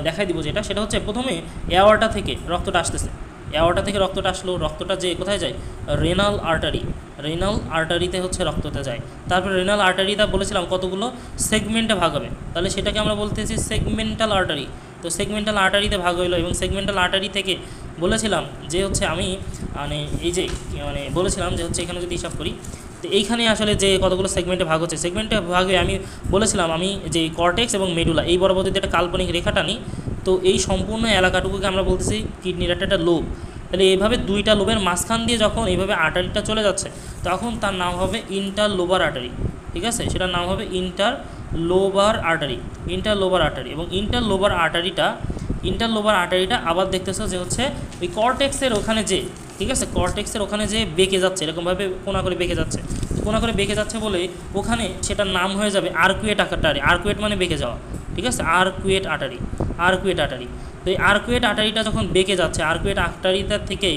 দেখাই দিব সেটা হচ্ছে প্রথমে এয়ারটা থেকে রক্তটা আসতেছে, এয়ারটা থেকে রক্তটা আসলো, রক্তটা যে কোথায় যায়, রেনাল আর্টারি, রেনাল আর্টারিতে হচ্ছে রক্তটা যায়। তারপরে রেনাল আর্টারিটা বলেছিলাম কতগুলো সেগমেন্টে ভাগ হবে, তাহলে সেটাকে আমরা বলতেছি সেগমেন্টাল আর্টারি। তো সেগমেন্টাল আর্টারিতে ভাগ হইলো, এবং সেগমেন্টাল আর্টারি থেকে বলেছিলাম যে হচ্ছে আমি মানে এই যে মানে বলেছিলাম যে হচ্ছে এখানে যদি হিসাব করি, তো এইখানে আসলে যে কতগুলো সেগমেন্টে ভাগ হচ্ছে, সেগমেন্টে ভাগ হয়ে আমি বলেছিলাম আমি যে কর্টেক্স এবং মেডুলা এই বরাবর যদি একটা কাল্পনিক রেখা টানি, তো এই সম্পূর্ণ এলাকাটুকুকে আমরা বলতেছি কিডনির একটা লোব। তাহলে এইভাবে দুইটা লোবের মাঝখান দিয়ে যখন এইভাবে আর্টারিটা চলে যাচ্ছে তখন তার নাম হবে ইন্টারলোবার আর্টারি, ঠিক আছে, সেটার নাম হবে ইন্টারলোবার আর্টারি, ইন্টারলোবার আর্টারি। এবং ইন্টারলোবার আর্টারিটা আবার দেখতেছো যে হচ্ছে ওই কর্টেক্সের ওখানে যে, ঠিক আছে, কর্টেক্সের ওখানে যে বেঁকে যাচ্ছে, এরকমভাবে কোনা করে বেঁকে যাচ্ছে, কোনা করে বেঁকে যাচ্ছে বলে ওখানে সেটার নাম হয়ে যাবে আর্কুয়েট আর্টারি, আর্কুয়েট মানে বেঁকে যাওয়া, ঠিক আছে, আর্কুয়েট আর্টারি, আর্কুয়েট আর্টারি। তো এই আর্কুয়েট আর্টারিটা যখন বেঁকে যাচ্ছে, আর্কুয়েট আর্টারিটা থেকে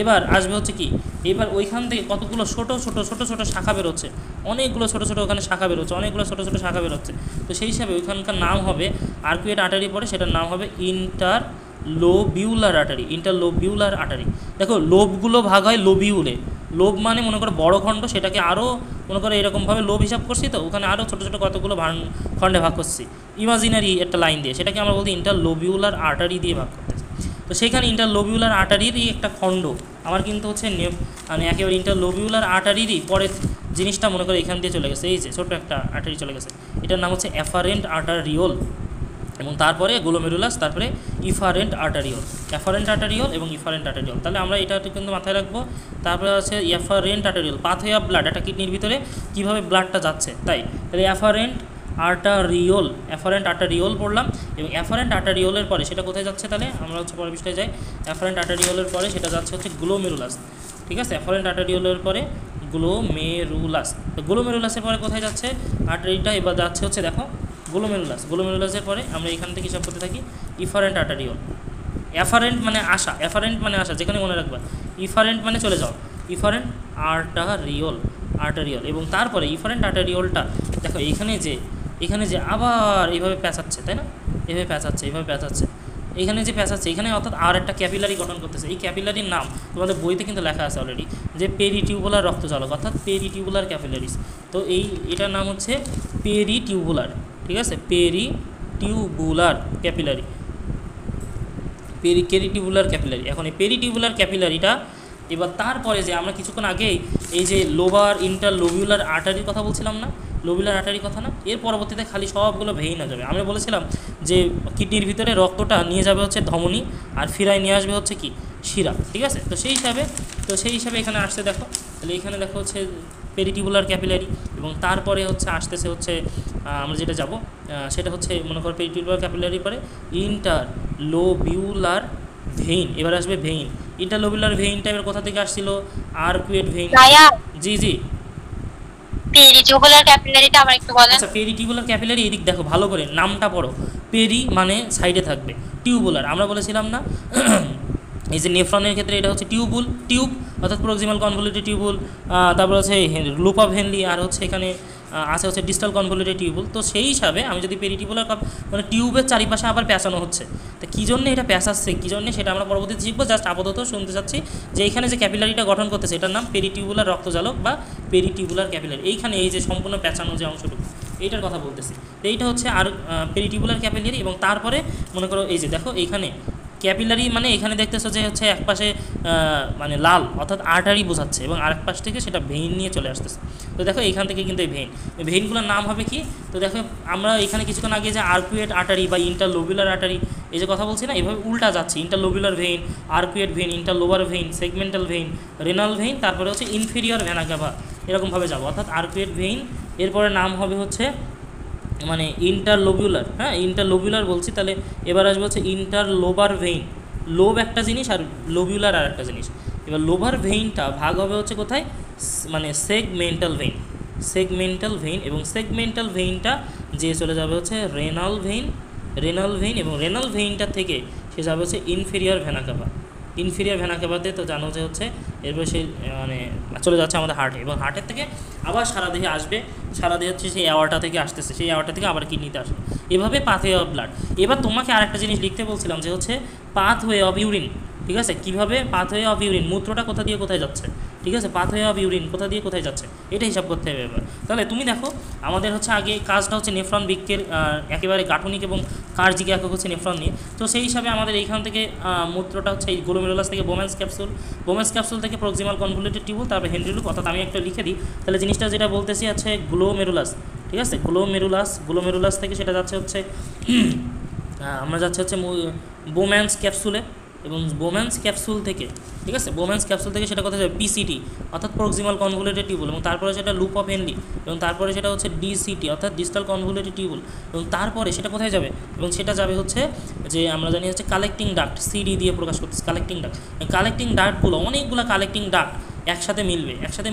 এবার আসবে হচ্ছে কি, এবার ওইখান থেকে কতগুলো ছোটো ছোটো ছোটো ছোটো শাখা বেরোচ্ছে, অনেকগুলো ছোটো ছোটো ওখানে শাখা বেরোচ্ছে, অনেকগুলো ছোটো ছোটো শাখা বেরোচ্ছে। তো সেই হিসাবে ওইখানকার নাম হবে আর্কুয়েট আর্টারি, পরে সেটার নাম হবে ইন্টারলোবিউলার আর্টারি, ইন্টারলোবিউলার আর্টারি। দেখো লোবগুলো ভাগ হয় লোবিউলে, লোব মানে মনে করো বড় খণ্ড, সেটাকে আরও মনে করো এরকমভাবে লোব হিসাব করছি, তো ওখানে আরও ছোটো ছোটো কতগুলো খণ্ডে ভাগ করছি ইমাজিনারি একটা লাইন দিয়ে, সেটাকে আমরা বলতে ইন্টারলোবিউলার আর্টারি দিয়ে ভাগ করতেছি। তো সেখানে ইন্টারলোবিউলার আর্টারিরই একটা খণ্ড আমার কিন্তু হচ্ছে মানে একেবারে ইন্টারলোবিউলার আর্টারিরই পরের জিনিসটা মনে করো এখান দিয়ে চলে গেছে, এই যে ছোটো একটা আর্টারি চলে গেছে, এটার নাম হচ্ছে এফারেন্ট আর্টারিওল, এবং তারপরে গ্লোমেরুলাস, তারপরে ইফারেন্ট আর্টারিওল, এফারেন্ট আর্টারিওল এবং ইফারেন্ট আর্টারিওল। তাহলে আমরা এটা কিন্তু মাথায় রাখবো। তারপরে আছে efferent arteriole, pathway of blood, একটা কিডনির ভিতরে কীভাবে ব্লাডটা যাচ্ছে, তাহলে এফারেন্ট আর্টারিওল পড়লাম, এবং এফারেন্ট আর্টারিওলের পরে সেটা কোথায় যাচ্ছে, তাহলে আমরা হচ্ছে পরের পৃষ্ঠায় যাই, এফারেন্ট আর্টারিওলের পরে সেটা যাচ্ছে হচ্ছে গ্লোমেরুলাস, ঠিক আছে, এফারেন্ট আর্টারিওলের পরে গ্লোমেরুলাস। তো গ্লোমেরুলাসের পরে কোথায় যাচ্ছে আর্টারিটা, এবার যাচ্ছে হচ্ছে দেখো গ্লোমেরুলাসের পরে আমরা এখান থেকে হিসাব করতে থাকি ইফারেন্ট আর্টারিওল। এফারেন্ট মানে আসা, যেখানে মনে রাখবা, ইফারেন্ট মানে চলে যাও, ইফারেন্ট আর্টারিওল, এবং তারপরে ইফারেন্ট আর্টারিওলটা দেখো এখানে যে এখানে যে আবার এইভাবে প্যাঁচাচ্ছে, তাই না, এইভাবে প্যাঁচাচ্ছে, এইভাবে প্যাঁচাচ্ছে, এখানে যে প্যাঁচাচ্ছে এখানে, অর্থাৎ আর একটা ক্যাপিলারি গঠন করতেছে। এই ক্যাপিলারির নাম তোমাদের বইতে কিন্তু লেখা আছে অলরেডি, যে পেরিটিউবুলার রক্তজালক, অর্থাৎ পেরিটিউবুলার ক্যাপিলারিস। তো এটার নাম হচ্ছে পেরিটিউবুলার, ঠিক আছে, পেরিটিউবুলার ক্যাপিলারি, পেরিটিউবুলার ক্যাপিলারি। এখন এই পেরিটিউবুলার ক্যাপিলারিটা, এবার তারপরে যে আমরা কিছুক্ষণ আগেই এই যে লোবার ইন্টারলোবিউলার আর্টারির কথা বলছিলাম না, লোবিউলার আর্টারির কথা না, এর পরবর্তীতে খালি সবগুলো ভেইন হয়ে যাবে। আমরা বলেছিলাম যে কিডনির ভিতরে রক্তটা নিয়ে যাবে হচ্ছে ধমনী, আর ফিরায় নিয়ে আসবে হচ্ছে কি শিরা, ঠিক আছে। তো সেই হিসাবে এখানে আসতে দেখো, তাহলে এখানে দেখো হচ্ছে পেরিটিউবুলার ক্যাপিলারি, এবং তারপরে হচ্ছে আসতেছে হচ্ছে আমরা যেটা যাব সেটা হচ্ছে মনে করো পেরিটিউবুলার ক্যাপিলারির পরে ইন্টারলোবিউলার ভেইন, এবার আসবে ভেইন। ইন্টারলোবিউলার ভেইনটা এবার কোথা থেকে আসছিল, আর্কুয়েট ভেইন। জি জি, পেরিটিউবুলার ক্যাপিলারিটা আবার একটু বলেন। আচ্ছা, পেরিটিউবুলার ক্যাপিলারি, এদিক দেখো ভালো করে, নামটা পড়ো। পেরি মানে সাইডে থাকবে, টিউবুলার আমরা বলেছিলাম না এই যে নেফ্রনের ক্ষেত্রে এটা হচ্ছে টিউব, অর্থাৎ প্রক্সিমাল কনভলিউটেড টিউবুল, তারপর হচ্ছে লুপ অফ হেনলি, আর হচ্ছে এখানে আছে হচ্ছে ডিস্টাল কনভলিউটেড টিউবুল। তো সেই হিসাবে আমি যদি পেরিটিউবুলার মানে টিউবের চারিপাশে আবার প্যাঁচানো হচ্ছে, তো কী জন্য এটা প্যাঁচাচ্ছে, কী জন্য সেটা আমরা পরবর্তীতে শিখবো। জাস্ট আপাতত শুনতে চাচ্ছি যে এইখানে যে ক্যাপিলারিটা গঠন করতেছে এটার নাম পেরিটিউবুলার রক্তজালক বা পেরিটিউবুলার ক্যাপিলারি। এইখানে এই যে সম্পূর্ণ প্যাঁচানো যে অংশটুকু, এইটার কথা বলতেছি। তো এইটা হচ্ছে আর পেরিটিউবুলার ক্যাপিলারি। এবং তারপরে মনে করো এই যে দেখো এইখানে ক্যাপিলারি মানে এখানে দেখতেছো যে হচ্ছে এক পাশে মানে লাল, অর্থাৎ আর্টারি বোঝাচ্ছে, এবং আরেক পাশ থেকে সেটা ভেইন নিয়ে চলে আসতেছে। তো দেখো এইখান থেকে কিন্তু এই ভেইনগুলোর নাম হবে কি, তো দেখো আমরা এখানে কিছুক্ষণ আগে যে আর্কুয়েট আর্টারি বা ইন্টারলোবিউলার আর্টারি এই যে কথা বলছি না, এইভাবে উল্টা যাচ্ছে, interlobular vein, arcuate vein, interlobar vein, segmental vein, renal vein, তারপরে হচ্ছে ইনফেরিয়র ভেনা ক্যাভা, এরকমভাবে যাবো। অর্থাৎ আর্কুয়েট ভেইন, এরপরে নাম হবে হচ্ছে মানে ইন্টারলোবিউলার, হ্যাঁ ইন্টারলোবিউলার বলছি, তাহলে এবার আসবে হচ্ছে ইন্টারলোবার ভেইন। লোব একটা জিনিস আর লোবিউলার আর একটা জিনিস। এবার লোভার ভেইনটা ভাগ হবে হচ্ছে কোথায়, মানে সেগমেন্টাল ভেইন, এবং সেগমেন্টাল ভেইনটা যে চলে যাবে হচ্ছে রেনাল ভেইন, এবং রেনাল ভেইনটা থেকে সে যাবে হচ্ছে ইনফেরিয়র ভেনা ক্যাভাতে। তো জানো যে হচ্ছে এরপর সে মানে চলে যাচ্ছে আমাদের হার্টে, এবং হার্টের থেকে আবার সারা দেহে আসবে, সারা দেহে হচ্ছে সেই অ্যাওয়ার্টা থেকে আসতেছে, সেই অ্যাওয়ার্টা থেকে আবার কিডনিতে আসবে, এভাবে পাথওয়ে অফ ব্লাড। এবার তোমাকে আরেকটা জিনিস লিখতে বলছিলাম যে হচ্ছে পাথওয়ে অফ ইউরিন, ঠিক আছে, কীভাবে পাথওয়ে অফ ইউরিন, মূত্রটা কোথা দিয়ে কোথায় যাচ্ছে, ঠিক আছে, পাথওয়ে অফ ইউরিন কোথা দিয়ে কোথায় যাচ্ছে, এটা হিসাব করতে হবে এবার। তাহলে তুমি দেখো আমাদের হচ্ছে আগে কাজটা হচ্ছে নেফ্রন বৃক্কের একেবারে গাঠনিক এবং কার্যিক একক হচ্ছে নেফ্রন নিয়ে। তো সেই হিসাবে আমাদের এইখান থেকে মূত্রটা হচ্ছে এই গ্লোমেরুলাস থেকে বোম্যান্স ক্যাপসুল থেকে প্রক্সিমাল কনভলিউটেড টিউবুল, তারপরে হেনরি লুপ, অর্থাৎ আমি একটা লিখে দিই তাহলে জিনিসটা যেটা বলতেছি আছে গ্লোমেরুলাস, ঠিক আছে, গ্লোমেরুলাস থেকে সেটা যাচ্ছে হচ্ছে আমরা যাচ্ছে হচ্ছে বোম্যান্স ক্যাপসুলে, এবং বোম্যান্স ক্যাপসুল থেকে, ঠিক আছে, বোম্যান্স ক্যাপসুল থেকে সেটা কোথায় যাবে পিসিটি, অর্থাৎ প্রক্সিমাল কনভলিউটেড টিউবুল, এবং তারপরে সেটা লুপ অফ হেনলি, এবং তারপরে সেটা হচ্ছে ডিসিটি, অর্থাৎ ডিস্টাল কনভলিউটেড টিউবুল, এবং তারপরে সেটা কোথায় যাবে, এবং সেটা যাবে হচ্ছে যে আমরা জানি হচ্ছে কালেক্টিং ডাক্ট, সিডি দিয়ে প্রকাশ করতেছে কালেক্টিং ডাক্ট। কালেক্টিং ডাক্টগুলো অনেকগুলো কালেক্টিং ডাক্ট একসাথে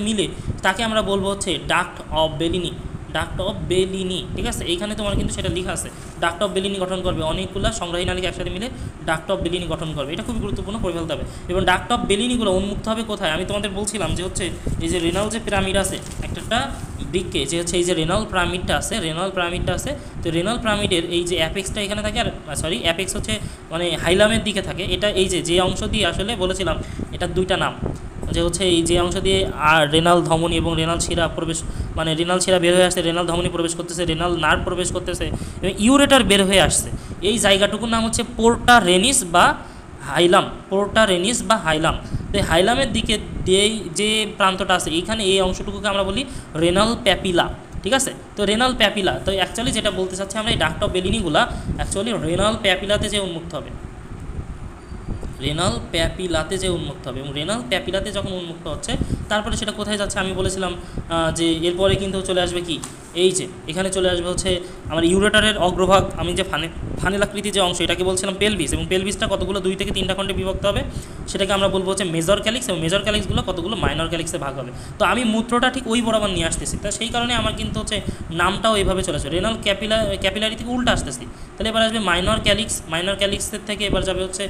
মিলে তাকে আমরা বলবো হচ্ছে ডাক্ট অফ বেলিনি, ঠিক আছে, এইখানে তোমার কিন্তু সেটা লেখা আছে, ডাক্ট অফ বেলিনি গঠন করবে, অনেকগুলো সংগ্রাহী নালীকে একসাথে মিলে ডাক্ট অফ বেলিনি গঠন করবে, এটা খুবই গুরুত্বপূর্ণ, পড়ে ফেলতে হবে। এবং ডাক্ট অফ বেলিনিগুলো উন্মুক্ত হবে কোথায়, আমি তোমাদের বলছিলাম যে হচ্ছে এই যে রেনাল যে পিরামিড আছে একটা বৃক্কে, যে হচ্ছে এই যে রেনাল পিরামিডটা আছে, তো রেনাল পিরামিডের এই যে অ্যাপেক্সটা এখানে থাকে, আর অ্যাপেক্স হচ্ছে মানে হাইলামের দিকে থাকে, এটা এই যে অংশ দিয়ে আসলে বলেছিলাম এটা দুইটা নাম, যে হচ্ছে এই যে অংশ দিয়ে আর রেনাল ধমনী এবং রেনাল শিরা প্রবেশ, মানে রেনাল শিরা বের হয়ে আসছে, রেনাল ধমনী প্রবেশ করতেছে, রেনাল নার্ভ প্রবেশ করতেছে, এবং ইউরেটার বের হয়ে আসছে, এই জায়গাটুকুর নাম হচ্ছে পোর্টা রেনিস বা হাইলাম। তো হাইলামের দিকে যে প্রান্তটা আছে এইখানে এই অংশটুকুকে আমরা বলি রেনাল প্যাপিলা, ঠিক আছে। তো রেনাল প্যাপিলা, তো অ্যাকচুয়ালি যেটা বলতে চাচ্ছি আমরা এই ডাক্ট অফ বেলিনিগুলা অ্যাকচুয়ালি রেনাল প্যাপিলাতে যে উন্মুক্ত হবে, এবং রেনাল প্যাপিলাতে যখন উন্মুক্ত হচ্ছে তারপরে সেটা কোথায় যাচ্ছে আমি বলেছিলাম যে এরপরে কিন্তু চলে আসবে কি, এই যে এখানে চলে আসবে হচ্ছে আমার ইউরেটারের অগ্রভাগ, আমি যে ফানেলাকৃতি যে অংশ এটাকে বলছিলাম পেলভিস, এবং পেলভিসটা কতগুলো 2 থেকে 3টা খণ্ডে বিভক্ত হবে, সেটাকে আমরা বলবো হচ্ছে মেজর ক্যালিক্স, এবং মেজর ক্যালিক্সগুলো কতগুলো মাইনর ক্যালিক্সে ভাগ হবে। তো আমি মূত্রটা ঠিক ওই বরাবর নিয়ে আসতেছি, তা সেই কারণে আমার কিন্তু হচ্ছে নামটাও এইভাবে চলে আসবে, রেনাল ক্যাপিলারি থেকে উল্টা আসতেছি। তাহলে এবার আসবে মাইনর ক্যালিক্সের থেকে এবার যাবে হচ্ছে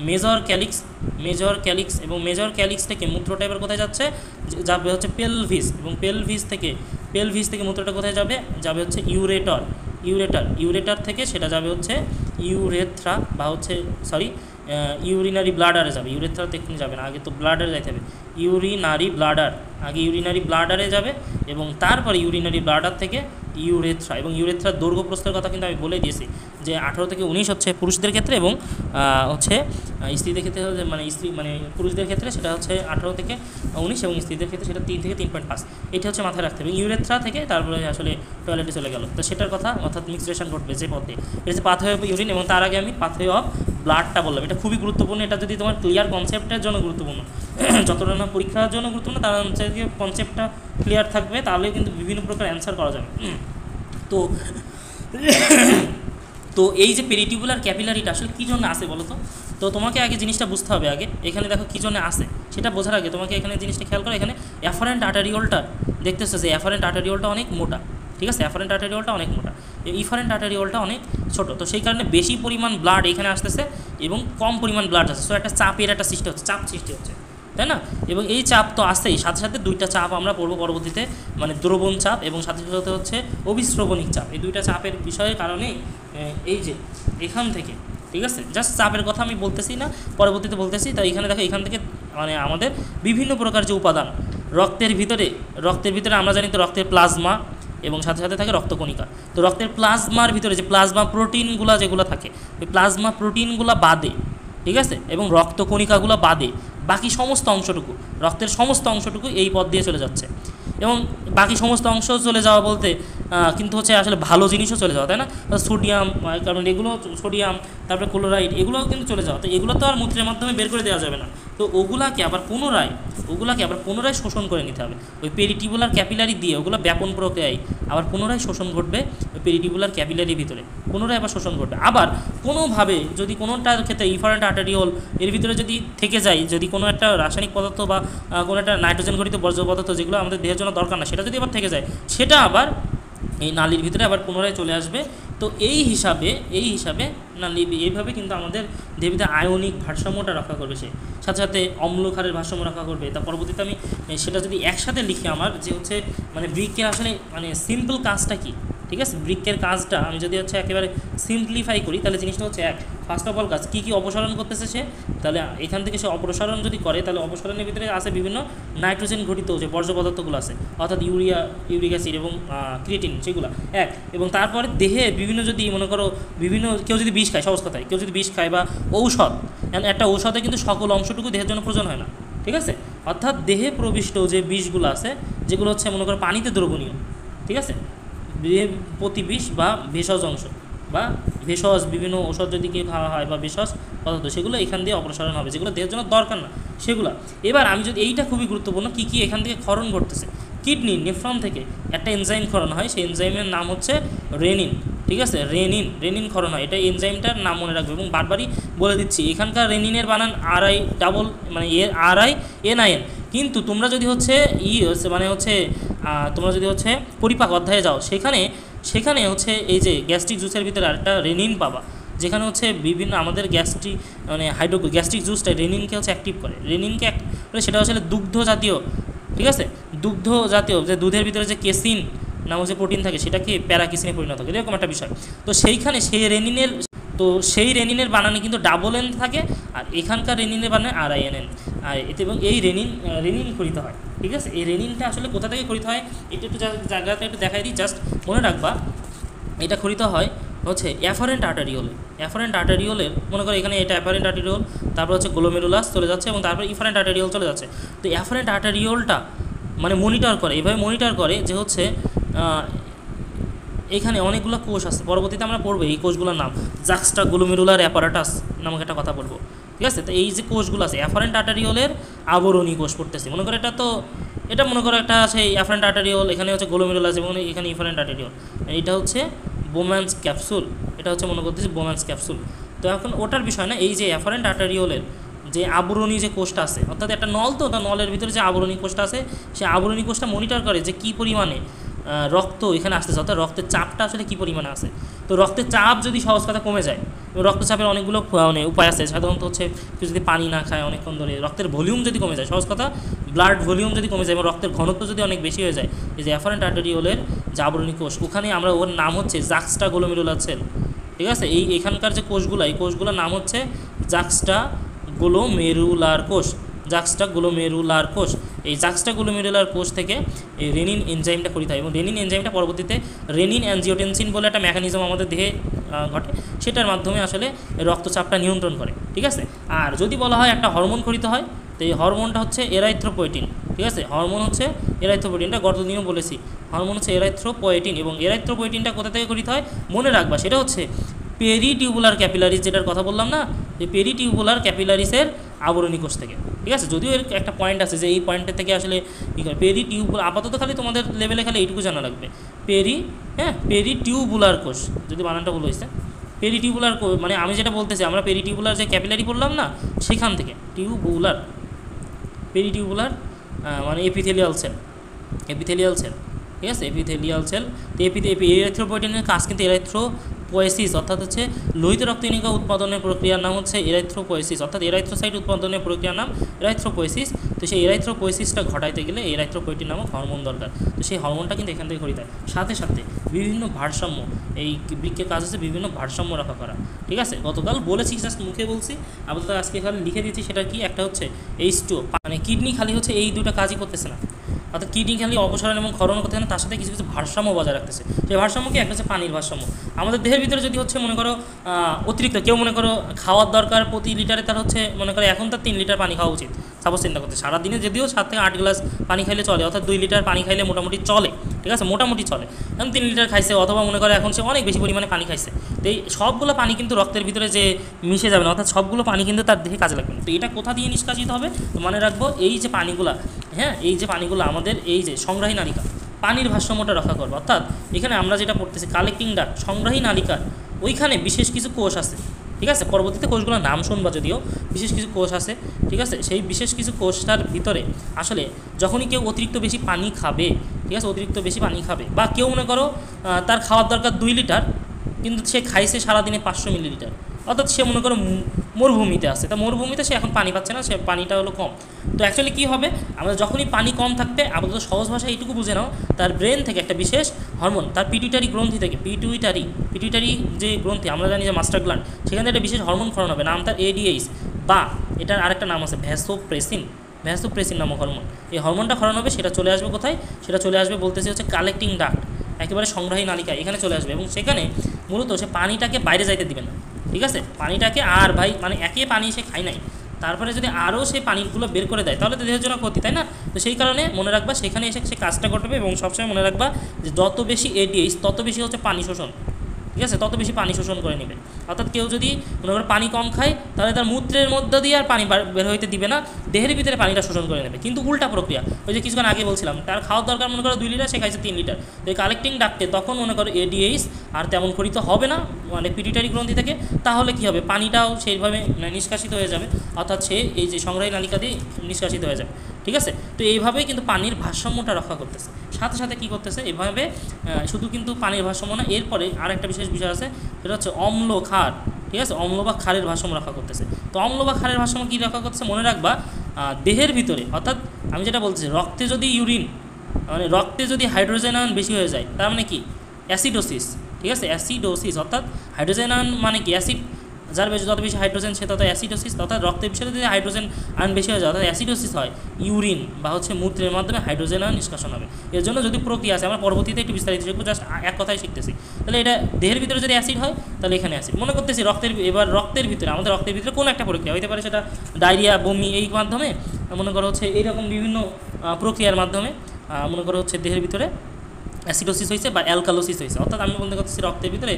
মেজর ক্যালিক্স, এবং মেজর ক্যালিক্স থেকে মূত্রটা এবার কোথায় যাবে হচ্ছে পেলভিস, এবং পেলভিস থেকে মূত্রটা কোথায় যাবে হচ্ছে ইউরেটার থেকে সেটা যাবে হচ্ছে ইউরেথ্রা বা হচ্ছে ইউরিনারি ব্লাডারে যাবে। ইউরেথ্রাতে এক্ষুনি যাবে না, আগে তো ব্লাডারে যাইতে হবে। ইউরিনারি ব্লাডার, আগে ইউরিনারি ব্লাডারে যাবে এবং তারপরে ইউরিনারি ব্লাডার থেকে ইউরেথ্রা। এবং ইউরেথ্রার দৈর্ঘ্য প্রস্থের কথা কিন্তু আমি বলে দিয়েছি যে 18 থেকে 19 হচ্ছে পুরুষদের ক্ষেত্রে, এবং হচ্ছে স্ত্রীদের ক্ষেত্রে মানে পুরুষদের ক্ষেত্রে সেটা হচ্ছে 18 থেকে 19 এবং স্ত্রীদের ক্ষেত্রে সেটা 3 থেকে 3.5। এটা হচ্ছে মাথায় রাখতে হবে। ইউরেথ্রা থেকে তারপরে আসলে টয়লেটে চলে গেল, তো সেটার কথা, অর্থাৎ মিক্সরেশন ঘটবে যে পথে। এটা হচ্ছে পাথওয়ে অফ ইউরিন, এবং তার আগে আমি পাথওয়ে অফ ব্লাডটা বললাম। এটা খুবই গুরুত্বপূর্ণ, এটা যদি তোমার ক্লিয়ার কনসেপ্টের জন্য গুরুত্বপূর্ণ, যতটা না পরীক্ষার জন্য গুরুত্বপূর্ণ, তার হচ্ছে কনসেপ্টটা ক্লিয়ার থাকবে, তাহলে কিন্তু বিভিন্ন প্রকার অ্যান্সার করা যাবে। তো তো এই যে পেরিটিকুলার ক্যাপিলারিটা আসলে কী জন্য আসে বলো তো? তো তোমাকে আগে জিনিসটা বুঝতে হবে। আগে এখানে দেখো কী জন্য আসে সেটা বোঝার আগে তোমাকে এখানে জিনিসটা খেয়াল করো। এখানে অ্যাফারেন্ট আর্টারিওলটা দেখতেছো যে অ্যাফারেন্ট আর্টারিওলটা অনেক মোটা, ঠিক আছে? অ্যাফারেন্ট আর্টারিওলটা অনেক মোটা, ইফারেন্ট আর্টারিওলটা অনেক ছোট। তো সেই কারণে বেশি পরিমাণ ব্লাড এখানে আসতেছে এবং কম পরিমাণ ব্লাড আসছে, সো একটা চাপের একটা সৃষ্টি হচ্ছে, চাপ সৃষ্টি হচ্ছে, তাই না? এবং এই চাপ তো আসছেই, সাথে সাথে দুইটা চাপ আমরা পড়বো পরবর্তীতে, মানে দ্রবণ চাপ এবং সাথে সাথে হচ্ছে অবিশ্রবণিক চাপ। এই দুইটা চাপের বিষয়ের কারণে এই যে এখান থেকে, ঠিক আছে, জাস্ট চাপের কথা আমি বলতেছি না, পরবর্তীতে বলতেছি। তাই এখানে দেখো, এখান থেকে মানে আমাদের বিভিন্ন প্রকার যে উপাদান রক্তের ভিতরে আমরা জানি তো রক্তের প্লাজমা এবং সাথে সাথে থাকে রক্তকণিকা। তো রক্তের প্লাজমার ভিতরে যে প্লাজমা প্রোটিনগুলো যেগুলো থাকে, ওই প্লাজমা প্রোটিনগুলো বাদে, ঠিক আছে, এবং রক্তকণিকাগুলো বাদে বাকি সমস্ত অংশটুকু, রক্তের সমস্ত অংশটুকু এই পথ দিয়ে চলে যাচ্ছে। এবং বাকি সমস্ত অংশ চলে যাওয়া বলতে কিন্তু হচ্ছে আসলে ভালো জিনিসও চলে যাওয়া, তাই না? সোডিয়াম, কারণ এগুলো সোডিয়াম, তারপরে ক্লোরাইড, এগুলোও কিন্তু চলে যাওয়া। তো এগুলো তো আর মূত্রের মাধ্যমে বের করে দেওয়া যাবে না, তো ওগুলাকে আবার পুনরায় শোষণ করে নিতে হবে ওই পেরিটিকুলার ক্যাপিলারি দিয়ে। ওগুলো ব্যাপন প্রক্রিয়ায় আবার পুনরায় শোষণ ঘটবে ওই পেরিটিকুলার ক্যাপিলারির ভিতরে, পুনরায় আবার শোষণ ঘটবে। আবার কোনোভাবে যদি কোনোটার ক্ষেত্রে ইফারেন্ট আর্টারিওল এর ভিতরে যদি থেকে যায়, যদি কোনো একটা রাসায়নিক পদার্থ বা কোনো একটা নাইট্রোজেন ঘটিত বর্জ্য পদার্থ যেগুলো আমাদের দেহের জন্য দরকার না, সেটা যদি আবার থেকে যায়, সেটা আবার এই নালীর ভিতরে আবার পুনরায় চলে আসবে। তো এই হিসাবে নালী এইভাবে কিন্তু আমাদের দেহের ভিতরে আয়নিক ভারসাম্যটা রক্ষা করবে, সে সাথে সাথে অম্লক্ষারের ভারসাম্য রক্ষা করবে। তার পরবর্তীতে আমি সেটা যদি একসাথে লিখি, আমার যে হচ্ছে মানে বৃক্কের আসলে মানে সিম্পল কাজটা কী, ঠিক আছে, বৃক্কের কাজটা আমি যদি হচ্ছে একেবারে সিম্পলিফাই করি, তাহলে জিনিসটা হচ্ছে ফার্স্ট অফ অল কাজ কী কী অপসারণ করতেছে সে, তাহলে এখান থেকে সে অপসারণ যদি করে, তাহলে অপসারণের ভিতরে আছে বিভিন্ন নাইট্রোজেন ঘটিত যে বর্জ্য পদার্থগুলো আছে, অর্থাৎ ইউরিক অ্যাসিড এবং ক্রিয়েটিন, সেগুলো এবং তারপরে দেহে বিভিন্ন যদি মনে করো কেউ যদি বিষ খায়, সহজ কথায় কেউ যদি বিষ খায় বা ঔষধ, একটা ঔষধে কিন্তু সকল অংশটুকু দেহের জন্য প্রয়োজন হয় না, ঠিক আছে? অর্থাৎ দেহে প্রবিষ্ট যে বিষগুলো আছে, যেগুলো হচ্ছে মনে করো পানিতে দ্রবণীয়, ঠিক আছে, প্রতি বিষ বা ভেষজ অংশ বা ভেষজ বিভিন্ন ঔষধ যদি কেউ খাওয়া হয় বা ভেষজ পদার্থ, সেগুলো এখান দিয়ে অপসারণ হবে, যেগুলো দেহের জন্য দরকার না সেগুলো। এবার আমি যদি এইটা খুবই গুরুত্বপূর্ণ, কী কী এখান থেকে ক্ষরণ ঘটতেছে, কিডনি নেফ্রন থেকে একটা এনজাইম ক্ষরণ হয়, সেই এনজাইমের নাম হচ্ছে রেনিন, ঠিক আছে, রেনিন ক্ষরণ হয়। এটা এনজাইমটার নাম মনে রাখবে এবং বারবারই বলে দিচ্ছি, এখানকার রেনিনের বানান RI ডাবল মানে RININ। কিন্তু তোমরা যদি হচ্ছে মানে হচ্ছে তোমরা যদি হচ্ছে পরিপাক অধ্যায়ে যাও, সেখানে হচ্ছে এই যে গ্যাস্ট্রিক জুসের ভিতরে আরেকটা রেনিন পাবা, যেখানে হচ্ছে বিভিন্ন আমাদের গ্যাস্ট্রিক জুসটা রেনিনকে হচ্ছে অ্যাক্টিভ করে। রেনিনকে সেটা হচ্ছে দুগ্ধ জাতীয়, ঠিক আছে, দুগ্ধ জাতীয় যে দুধের ভিতরে যে কেসিন নামক যে প্রোটিন থাকে, সেটাকে প্যারাকিসিনে পরিণত করে, এরকম একটা বিষয়। তো সেইখানে সেই রেনিনের বানানে কিন্তু ডাবল এন থাকে, আর এখানকার রেনিনের বানানে RINN, এবং এই রেনিন খরিত হয়, ঠিক আছে? এই রেনিনটা আসলে কোথা থেকে খরিত হয় এটা একটু জায়গাটা একটু দেখাই দিই, জাস্ট মনে রাখবা। এটা খরিত হয় হচ্ছে অ্যাফারেন্ট আর্টারিওলের মনে করো এখানে এটা অ্যাফারেন্ট আর্টারিওল, তারপর হচ্ছে গ্লোমেরুলাস চলে যাচ্ছে এবং তারপর ইফারেন্ট আর্টারিওল চলে যাচ্ছে। তো অ্যাফারেন্ট আর্টারিওলটা মানে এভাবে মনিটর করে যে হচ্ছে এখানে অনেকগুলো কোষ আছে, পরবর্তীতে আমরা পড়বো এই কোষগুলোর নাম, জাক্সটা গ্লোমেরুলার অ্যাপারাটাস নামক একটা কথা পড়বো, ঠিক আছে? তো এই যে কোষগুলো আছে অ্যাফারেন্ট আর্টারিওলের আবরণী কোষ পড়তেছি, মনে করো এটা মনে করো একটা আছে অ্যাফারেন্ট আর্টারিওল, এখানে হচ্ছে গ্লোমেরুলাস এবং এখানে ইফারেন্ট আর্টারিওল, এটা হচ্ছে বোম্যান্স ক্যাপসুল, এটা হচ্ছে মনে করতেছি বোম্যান্স ক্যাপসুল। তো এখন ওটার বিষয় না, এই যে অ্যাফারেন্ট আর্টারিওলের যে আবরণী যে কোষটা আছে, অর্থাৎ একটা নল, তো তার নলের ভিতরে যে আবরণী কোষটা আছে, সেই আবরণী কোষটা মনিটর করে যে কী পরিমাণে রক্ত এখানে আসতেছে, অর্থাৎ রক্তের চাপটা আসলে কী পরিমাণে আছে। তো রক্তের চাপ যদি সহজ কথা কমে যায়, রক্তচাপের অনেকগুলো মানে উপায় আছে, সাধারণত হচ্ছে কেউ যদি পানি না খায় অনেকক্ষণ ধরে, রক্তের ভলিউম যদি কমে যায়, সহজ কথা ব্লাড ভলিউম যদি কমে যায় এবং রক্তের ঘনত্ব যদি অনেক বেশি হয়ে যায়, এই যে অ্যাফারেন্ট আর্টেরিওলের যে আবরণী কোষ, ওখানে আমরা ওর নাম হচ্ছে জাক্সটা গ্লোমেরুলার সেল। ঠিক আছে, এখানকার যে কোষগুলো, এই কোষগুলোর নাম হচ্ছে জাক্সটা গ্লোমেরুলার কোষ। জাক্সটা গ্লোমেরুলার কোষ, এই জাক্সটা গ্লোমেরুলার কোষ থেকে এই রেনিন এনজাইমটা খরিত হয় এবং রেনিন এনজাইমটা পরবর্তীতে রেনিন অ্যানজিওটেনসিন বলে একটা মেকানিজম আমাদের দেহে ঘটে, সেটার মাধ্যমে আসলে রক্তচাপটা নিয়ন্ত্রণ করে। ঠিক আছে, আর যদি বলা হয় একটা হরমোন খরিত হয়, তো এই হরমোনটা হচ্ছে এরাইথ্রোপয়েটিন। ঠিক আছে, হরমোন হচ্ছে এরাইথ্রোপয়েটিনটা গত দিনও বলেছি, হরমোন হচ্ছে এরাইথ্রোপয়েটিন এবং এরাইথ্রোপয়েটিনটা কোথা থেকে খরিত হয় মনে রাখবা, সেটা হচ্ছে পেরিটিউবুলার ক্যাপিলারিস, যেটার কথা বললাম না, এই পেরিটিউবুলার ক্যাপিলারিসের আবরণী কোষ থেকে। ঠিক আছে, যদিও এর একটা পয়েন্ট আছে যে এই পয়েন্টের থেকে আসলে কী করে পেরিটিউবুলার, আপাতত খালি তোমাদের লেভেলে খালি এইটুকু জানা লাগবে পেরিটিউবুলার কোষ, যদি বানানটা ভুল হয়েছে পেরিটিউবুলার মানে আমি যেটা বলতেছি, আমরা পেরিটিউবুলার যে ক্যাপিলারি পড়লাম না, সেখান থেকে পেরিটিউবুলার মানে এপিথেলিয়াল সেল, ঠিক আছে, এপিথেলিয়াল সেল। তো এরাইথ্রোপয়েটিনের কাজ কিন্তু এরাইথ্রোপয়েসিস, অর্থাৎ হচ্ছে লোহিত রক্তকণিকা উৎপাদনের প্রক্রিয়ার নাম হচ্ছে এরাইথ্রোপয়েসিস, অর্থাৎ এরাইথ্রোসাইট উৎপাদনের প্রক্রিয়ার নাম এরাইথ্রোপয়েসিস। তো সেই এরাইথ্রোপয়েসিসটা ঘটাইতে গেলে এরাইথ্রোপয়েটিন নামক হরমোন দরকার। তো সেই হরমোনটা কিন্তু এখান থেকে খরিত হয়। সাথে সাথে বিভিন্ন ভারসাম্য, এই বৃক্কের কাজ হচ্ছে বিভিন্ন ভারসাম্য রক্ষা করা। ঠিক আছে, গতকাল বলেছি, জাস্ট মুখে বলছি, আপাতত আজকে খালি লিখে দিচ্ছি। সেটা কি, একটা হচ্ছে H2O, মানে কিডনি খালি হচ্ছে এই দুটো কাজই করতেছে না, অর্থাৎ কিডনি খালি অপসারণ এবং ক্ষরণ করতে না, তার সাথে কিছু কিছু ভারসাম্য বজায় রাখতেছে। সেই ভারসাম্য কি, একটা হচ্ছে পানির ভারসাম্য। আমাদের দেহের ভিতরে যদি হচ্ছে মনে করো অতিরিক্ত কেউ মনে করো খাওয়ার দরকার প্রতি লিটারে, তার হচ্ছে মনে করো এখন তার 3 লিটার পানি খাওয়া উচিত, সাপোজ চিন্তা করতে, সারাদিনে যদিও 7 থেকে 8 গ্লাস পানি খাইলে চলে, অর্থাৎ 2 লিটার পানি খাইলে মোটামুটি চলে। ঠিক আছে, মোটামুটি চলে। এখন 3 লিটার খাইছে, অথবা মনে করো এখন সে অনেক বেশি পরিমাণে পানি খাইছে, তো এই সবগুলো পানি কিন্তু রক্তের ভিতরে যে মিশে যাবে না, অর্থাৎ সবগুলো পানি কিন্তু তার দেহে কাজে লাগবে না। তো এটা কোথা দিয়ে নিষ্কাশিত হবে, তো মনে রাখবো এই যে পানিগুলা, হ্যাঁ, এই যে পানিগুলো আমাদের এই যে সংগ্রাহী নালিকা, পানির ভারসাম্যটা রক্ষা করবে। অর্থাৎ এখানে আমরা যেটা পড়তেছি কালেক্টিং ডাক্ট, সংগ্রাহী নালিকার ওইখানে বিশেষ কিছু কোষ আছে। ঠিক আছে, পরবর্তীতে কোষগুলোর নাম শুনবা, যদিও বিশেষ কিছু কোষ আছে। ঠিক আছে, সেই বিশেষ কিছু কোষটার ভিতরে আসলে যখনই কেউ অতিরিক্ত বেশি পানি খাবে, ঠিক আছে, অতিরিক্ত বেশি পানি খাবে, বা কেউ মনে করো তার খাওয়ার দরকার 2 লিটার, কিন্তু সে খাইছে সারাদিনে 500 মিলিলিটার, অর্থাৎ সে মনে করো মরুভূমিতে আছে, তা মরুভূমিতে সে এখন পানি পাচ্ছে না, সে পানিটা হলো কম। তো অ্যাকচুয়ালি কী হবে, আমরা যখনই পানি কম থাকবে, আপাতত সহজ ভাষায় এইটুকু বুঝে নাও, তার ব্রেন থেকে একটা বিশেষ হরমোন, তার পিটুইটারি গ্রন্থি থেকে, পিটুইটারি যে গ্রন্থি আমরা জানি যে মাস্টার গ্ল্যান্ড, সেখান থেকে একটা বিশেষ হরমোন ক্ষরণ হবে, নাম তার ADH, বা এটার আরেকটা নাম আছে ভ্যাসোপ্রেসিন নামক হরমোন। এই হরমোনটা ক্ষরণ হবে, সেটা চলে আসবে কোথায়, সেটা চলে আসবে বলতেছি হচ্ছে কালেক্টিং ডাক্ট, একেবারে সংগ্রাহী নালিকা, এখানে চলে আসবে, এবং সেখানে মূলত সে পানিটাকে বাইরে যাইতে দিবে না। ঠিক আছে, পানিটাকে আর ভাই মানে একে পানি সে খায় নাই, তারপরে যদি আরও সে পানিগুলো বের করে দেয় তাহলে তো দেহের জন্য ক্ষতি, তাই না? তো সেই কারণে মনে রাখবা সেখানে এসে সে কাজটা করবে, এবং সবসময় মনে রাখবা যে যত বেশি ADH তত বেশি হচ্ছে পানি শোষণ। ঠিক আছে, তত বেশি পানি শোষণ করে নেবে। অর্থাৎ কেউ যদি মনে করো পানি কম খায়, তাহলে তার মূত্রের মধ্যে দিয়ে আর পানি বের হইতে দিবে না, দেহের ভিতরে পানিটা শোষণ করে নেবে। কিন্তু উল্টা প্রক্রিয়া, ওই যে কিছুক্ষণ আগে বলছিলাম, তার খাওয়ার দরকার মনে করো 2 লিটার, সে খাইছে 3 লিটার, তো এই কালেক্টিং ডাক্টে তখন মনে করো ADH আর তেমন খরিত হবে না, মানে পিটুইটারি গ্রন্থি থেকে, তাহলে কী হবে, পানিটাও সেইভাবে নিষ্কাশিত হয়ে যাবে, অর্থাৎ সে এই যে সংগ্রাহী নালিকা দিয়ে নিষ্কাশিত হয়ে যাবে। ঠিক আছে, তো এইভাবেই কিন্তু পানির ভারসাম্যটা রক্ষা করতেছে। সাথে সাথে কী করতেছে, এভাবে শুধু কিন্তু পানির ভারসাম্য না, এরপরে আরেকটা বিশেষ বিষয় আছে, সেটা হচ্ছে অম্ল ক্ষার। ঠিক আছে, অম্ল বা ক্ষারের ভারসাম্য রক্ষা করতেছে। তো অম্ল বা ক্ষারের ভারসাম্য কী রক্ষা করতেছে মনে রাখবা, দেহের ভিতরে, অর্থাৎ আমি যেটা বলতেছি, রক্তে যদি ইউরিন মানে রক্তে যদি হাইড্রোজেন আয়ন বেশি হয়ে যায়, তার মানে কি অ্যাসিডোসিস। ঠিক আছে, অ্যাসিডোসিস, অর্থাৎ হাইড্রোজেন আয়ন মানে কি অ্যাসিড, যার যত বেশি হাইড্রোজেন সে তত অ্যাসিডোসিস, অর্থাৎ রক্তের বিষয়ে যদি হাইড্রোজেন আয়ন বেশি হয়ে যায় অর্থাৎ অ্যাসিডোসিস হয়, ইউরিন বা হচ্ছে মূত্রের মাধ্যমে হাইড্রোজেন আয়ন নিষ্কাশন হবে। এর জন্য যদি প্রক্রিয়া আছে, আমরা পরবর্তীতে একটু বিস্তারিত শিখবো, জাস্ট এক কথায় শিখতেছি। তাহলে এটা দেহের ভিতরে যদি অ্যাসিড হয়, তাহলে এখানে অ্যাসিড মনে করতেছি রক্তের ভিতরে, আমাদের রক্তের ভিতরে কোনো একটা প্রক্রিয়া হতে পারে, সেটা ডায়রিয়া, বমি, এই মাধ্যমে মনে করো হচ্ছে এইরকম বিভিন্ন প্রক্রিয়ার মাধ্যমে মনে করো হচ্ছে দেহের ভিতরে অ্যাসিডোসিস হয়েছে বা অ্যালকালোসিস হয়েছে, অর্থাৎ আমি বলতে করতেছি রক্তের ভিতরে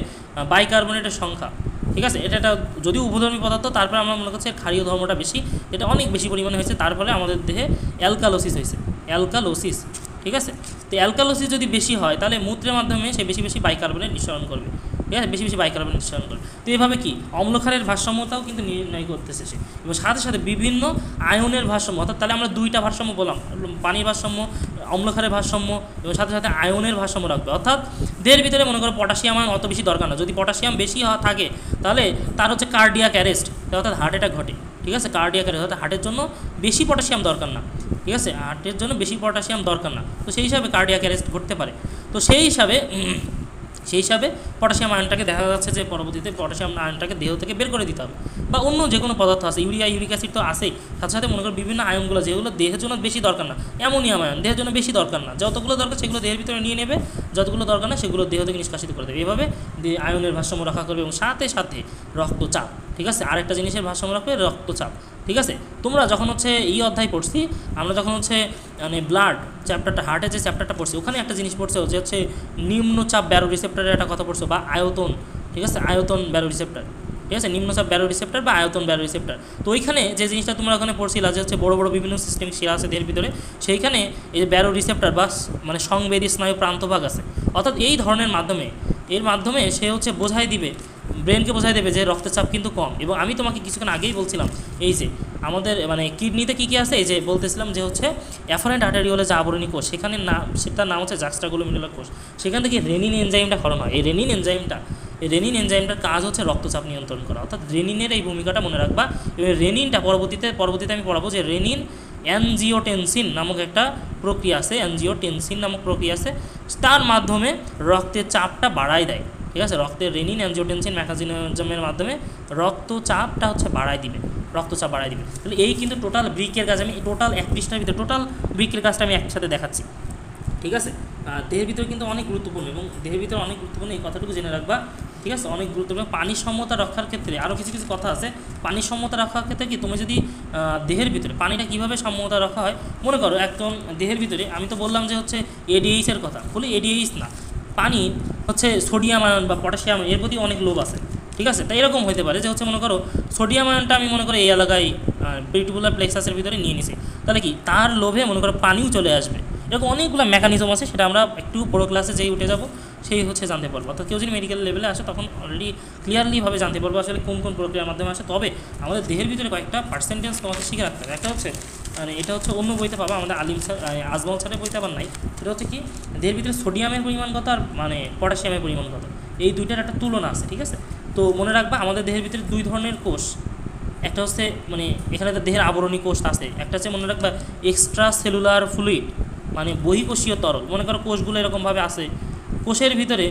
বাইকার্বনেটের সংখ্যা। ঠিক আছে, এটা যদিও উভধর্মী পদার্থ, তারপরে আমরা মনে করছি ক্ষারীয় ধর্মটা বেশি, এটা অনেক বেশি পরিমাণে হয়েছে, তার ফলে আমাদের দেহে অ্যালকালোসিস হয়েছে, অ্যালকালোসিস। ঠিক আছে, তো অ্যালকালোসিস যদি বেশি হয়, তাহলে মূত্রের মাধ্যমে সে বেশি বেশি বাইকার্বনেট নিঃসরণ করবে। ঠিক আছে, বেশি বেশি বাইকার্বনেট নিঃসরণ করে। তো এইভাবে কি অম্লক্ষারের ভারসাম্যতাও কিন্তু নির্ণয় করতেছে সে, এবং সাথে সাথে বিভিন্ন আয়নের ভারসাম্য, অর্থাৎ তাহলে আমরা দুইটা ভারসাম্য বললাম, পানির ভারসাম্য, অম্লক্ষারের ভারসাম্য, এবং সাথে সাথে আয়নের ভারসাম্য রাখবে। অর্থাৎ দেহের ভিতরে মনে করো পটাশিয়াম আয়ন অত বেশি দরকার না, যদি পটাশিয়াম বেশি থাকে তাহলে তার হচ্ছে কার্ডিয়াক অ্যারেস্ট, অর্থাৎ হার্ট অ্যাটাক ঘটে। ঠিক আছে, কার্ডিয়াক অ্যারেস্ট, অর্থাৎ হার্টের জন্য বেশি পটাশিয়াম দরকার না। ঠিক আছে, হার্টের জন্য বেশি পটাশিয়াম দরকার না, তো সেই হিসাবে কার্ডিয়াক অ্যারেস্ট ঘটতে পারে। তো সেই হিসাবে পটাশিয়াম আয়নটাকে দেখা যাচ্ছে যে পরবর্তীতে পটাশিয়াম আয়নটাকে দেহ থেকে বের করে দিতে হবে, বা অন্য যে কোনো পদার্থ আছে, ইউরিক অ্যাসিড তো আসেই, সাথে সাথে মনে করো বিভিন্ন আয়নগুলো যেগুলো দেহের জন্য বেশি দরকার না, অ্যামোনিয়াম আয়ন দেহের জন্য বেশি দরকার না, যতগুলো দরকার সেগুলো দেহের ভিতরে নিয়ে নেবে, যতগুলো দরকার না সেগুলো দেহ থেকে নিষ্কাশিত করে দেবে। এভাবে আয়নের ভারসাম্য রক্ষা করবে, এবং সাথে সাথে রক্তচাপ। ঠিক আছে, আরেকটা জিনিসের ভারসাম্য রাখবে রক্তচাপ। ঠিক আছে, তোমরা যখন হচ্ছে এই অধ্যায় পড়ছি, আমরা যখন হচ্ছে মানে ব্লাড চ্যাপ্টারটা, হার্টের যে চ্যাপ্টারটা পড়ছি, ওখানে একটা জিনিস পড়ছে যে হচ্ছে নিম্নচাপ ব্যারো রিসেপ্টারের একটা কথা পড়ছো, বা আয়তন। ঠিক আছে, আয়তন ব্যারো রিসেপ্টার। ঠিক আছে, নিম্নচাপ ব্যারো রিসেপ্টার বা আয়তন ব্যারো রিসেপ্টার। তো ওইখানে যে জিনিসটা তোমরা ওখানে পড়ছিলা যে হচ্ছে বড় বড় বিভিন্ন সিস্টেমিক শিরা আছে দেহের ভিতরে, সেইখানে এই যে ব্যারো রিসেপ্টার বা মানে সংবেদী স্নায়ু প্রান্তভাগ আছে। অর্থাৎ এই ধরনের মাধ্যমে সে হচ্ছে বোঝাই দিবে, ব্রেনকে বোঝাই দেবে যে রক্তচাপ কিন্তু কম। এবং আমি তোমাকে কিছুক্ষণ আগেই বলছিলাম এই যে আমাদের মানে কিডনিতে কী কী আছে, এই যে বলতেছিলাম যে হচ্ছে অ্যাফারেন্ট আর্টেরিওলে যে আবরণী কোষ, সেখানে সেটার নাম হচ্ছে জাক্সটাগ্লোমেরুলার কোষ, সেখান থেকে রেনিন এনজাইমটা ক্ষরণ হয়। এই রেনিন এনজাইমটার কাজ হচ্ছে রক্তচাপ নিয়ন্ত্রণ করা, অর্থাৎ রেনিনের এই ভূমিকাটা মনে রাখবা। এবং রেনিনটা পরবর্তীতে আমি পড়াবো যে রেনিন অ্যানজিওটেনসিন নামক একটা প্রক্রিয়া আছে, তার মাধ্যমে রক্তের চাপটা বাড়ায় দেয়। ঠিক আছে, রক্তের রেনিন অ্যানজিওটেনসিন মেকানিজমের মাধ্যমে রক্তচাপটা হচ্ছে বাড়ায় দিবে। তাহলে এই কিন্তু টোটাল ব্রিকের কাজ, আমি টোটাল এক পৃষ্ঠার ভিতরে টোটাল ব্রিকের কাজটা আমি একসাথে দেখাচ্ছি। ঠিক আছে, দেহের ভিতরে কিন্তু অনেক গুরুত্বপূর্ণ, এবং দেহের ভিতরে অনেক গুরুত্বপূর্ণ এই কথাটুকু জেনে রাখবা। ঠিক আছে, অনেক গুরুত্বপূর্ণ। পানির সমতা রক্ষার ক্ষেত্রে আরও কিছু কথা আছে। পানির সমতা রক্ষার ক্ষেত্রে কি, তুমি যদি দেহের ভিতরে পানিটা কীভাবে সমতা রক্ষা হয়, মনে করো একদম দেহের ভিতরে, আমি তো বললাম যে হচ্ছে এডিএইচের কথা, বলি এডিএইচ না, পানি হচ্ছে সোডিয়াম আয়ন বা পটাশিয়াম, এর প্রতি অনেক লোভ আছে। ঠিক আছে, তাই এরকম হতে পারে যে হচ্ছে মনে করো সোডিয়াম আয়নটা আমি মনে করো এই এলাকায় পেটিকুলার প্লেক্সাসের ভিতরে নিয়ে নিছি, তাহলে কি তার লোভে মনে করো পানিও চলে আসবে। এরকম অনেকগুলো মেকানিজম আছে, সেটা আমরা একটু বড়ো ক্লাসে যেই উঠে যাব সেই হচ্ছে জানতে পারবো। অর্থাৎ কেউ যদি মেডিকেল লেভেলে আসে তখন অলরেডি ক্লিয়ারলিভাবে জানতে পারবো আসলে কোন কোন প্রক্রিয়ার মাধ্যমে আসে। তবে আমাদের দেহের ভিতরে কয়েকটা পার্সেন্টেজ তোমাকে শিখে রাখতে হবে। একটা হচ্ছে মানে এটা হচ্ছে অন্য বইতে পাবা, আমাদের আলিম স্যার আজমল স্যারের বইতে আবার নাই। সেটা হচ্ছে কি, দেহের ভিতরে সোডিয়ামের পরিমাণ কত আর মানে পটাশিয়ামের পরিমাণ কত, এই দুইটার একটা তুলনা আছে। ঠিক আছে, তো মনে রাখবা আমাদের দেহের ভিতরে দুই ধরনের কোষ, একটা হচ্ছে মানে এখানে দেহের আবরণী কোষ আছে, একটা হচ্ছে মনে রাখবা এক্সট্রা সেলুলার ফ্লুইড, মানে বহিঃকোষীয় তরল। মনে করো কোষগুলো এরকমভাবে আছে কোষের ভিতরে,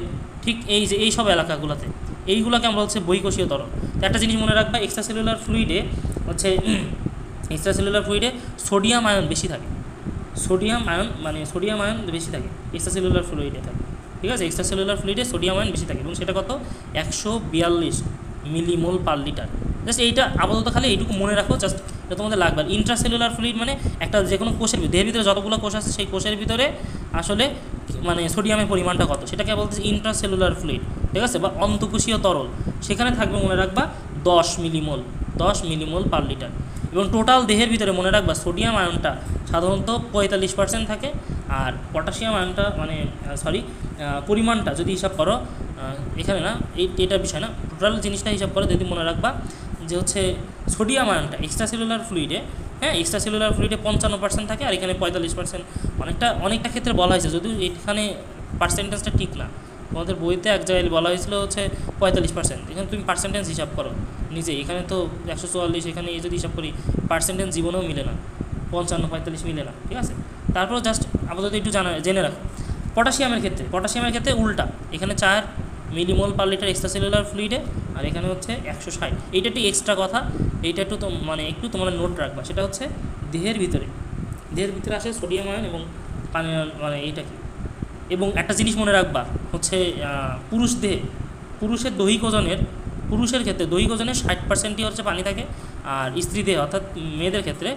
ঠিক এই যে এই সব এলাকাগুলোতে, এইগুলোকে আমরা হচ্ছে বহিঃকোষীয় তরল। তো একটা জিনিস মনে রাখবা, এক্সট্রা সেলুলার ফ্লুইডে সোডিয়াম আয়ন বেশি থাকে, সোডিয়াম আয়ন বেশি থাকে এক্সট্রা সেলুলার ফ্লুইডে থাকে। ঠিক আছে, এক্সট্রা সেলুলার ফ্লুইডে সোডিয়াম আয়ন বেশি থাকে, এবং সেটা কত 142 মিলিমোল পার লিটার। জাস্ট এইটা আপাতত খালি এইটুকু মনে রাখো, জাস্ট এটা তোমাদের লাগবে। আর ইন্ট্রাসেলুলার ফ্লুইড মানে একটা যে কোনো কোষের দেহের ভিতরে যতগুলো কোষ আছে সেই কোষের ভিতরে আসলে মানে সোডিয়ামের পরিমাণটা কত সেটাকে বলতেছে ইন্ট্রাসেলুলার ফ্লুইড। ঠিক আছে, বা অন্তঃকোষীয় তরল, সেখানে থাকবে মনে রাখবা 10 মিলিমোল পার লিটার। এবং টোটাল দেহের ভিতরে মনে রাখবা সোডিয়াম আয়নটা সাধারণত 45% থাকে, আর পটাশিয়াম আয়নটা মানে পরিমাণটা যদি হিসাব করো, এখানে না এটা বিষয় না, টোটাল জিনিসটা হিসাব করো যদি মনে রাখবা যে হচ্ছে সোডিয়াম আয়নটা এক্সট্রা সেলুলার ফ্লুইডে 55% থাকে, আর এখানে 45%। অনেকটা ক্ষেত্রে বলা হয়েছে, যদিও এখানে পার্সেন্টেজটা ঠিক না, তোমাদের বইতে এক জায়গায় বলা হয়েছিল হচ্ছে 45%, এখানে তুমি পার্সেন্টেজ হিসাব করো নিজে, এখানে তো 144, এখানে এই যদি হিসাব করি পার্সেন্টেজ জীবনেও মিলে না, 55-45 মিলে না। ঠিক আছে, তারপর জাস্ট আপাতত একটু জেনে রাখো। পটাশিয়ামের ক্ষেত্রে উল্টা, এখানে 4 millimole per litre extra cellular ফ্লুইডে, আর এখানে হচ্ছে 160। এইটা একটু এক্সট্রা কথা, এইটা একটু একটু তোমরা নোট রাখবা। সেটা হচ্ছে দেহের ভিতরে আসে সোডিয়াম আয়ন এবং পানি মানে এইটা কি। এবং একটা জিনিস মনে রাখবা হচ্ছে পুরুষের ক্ষেত্রে দৈহিক ওজনের 60%ই হচ্ছে পানি থাকে, আর স্ত্রীদের অর্থাৎ মেয়েদের ক্ষেত্রে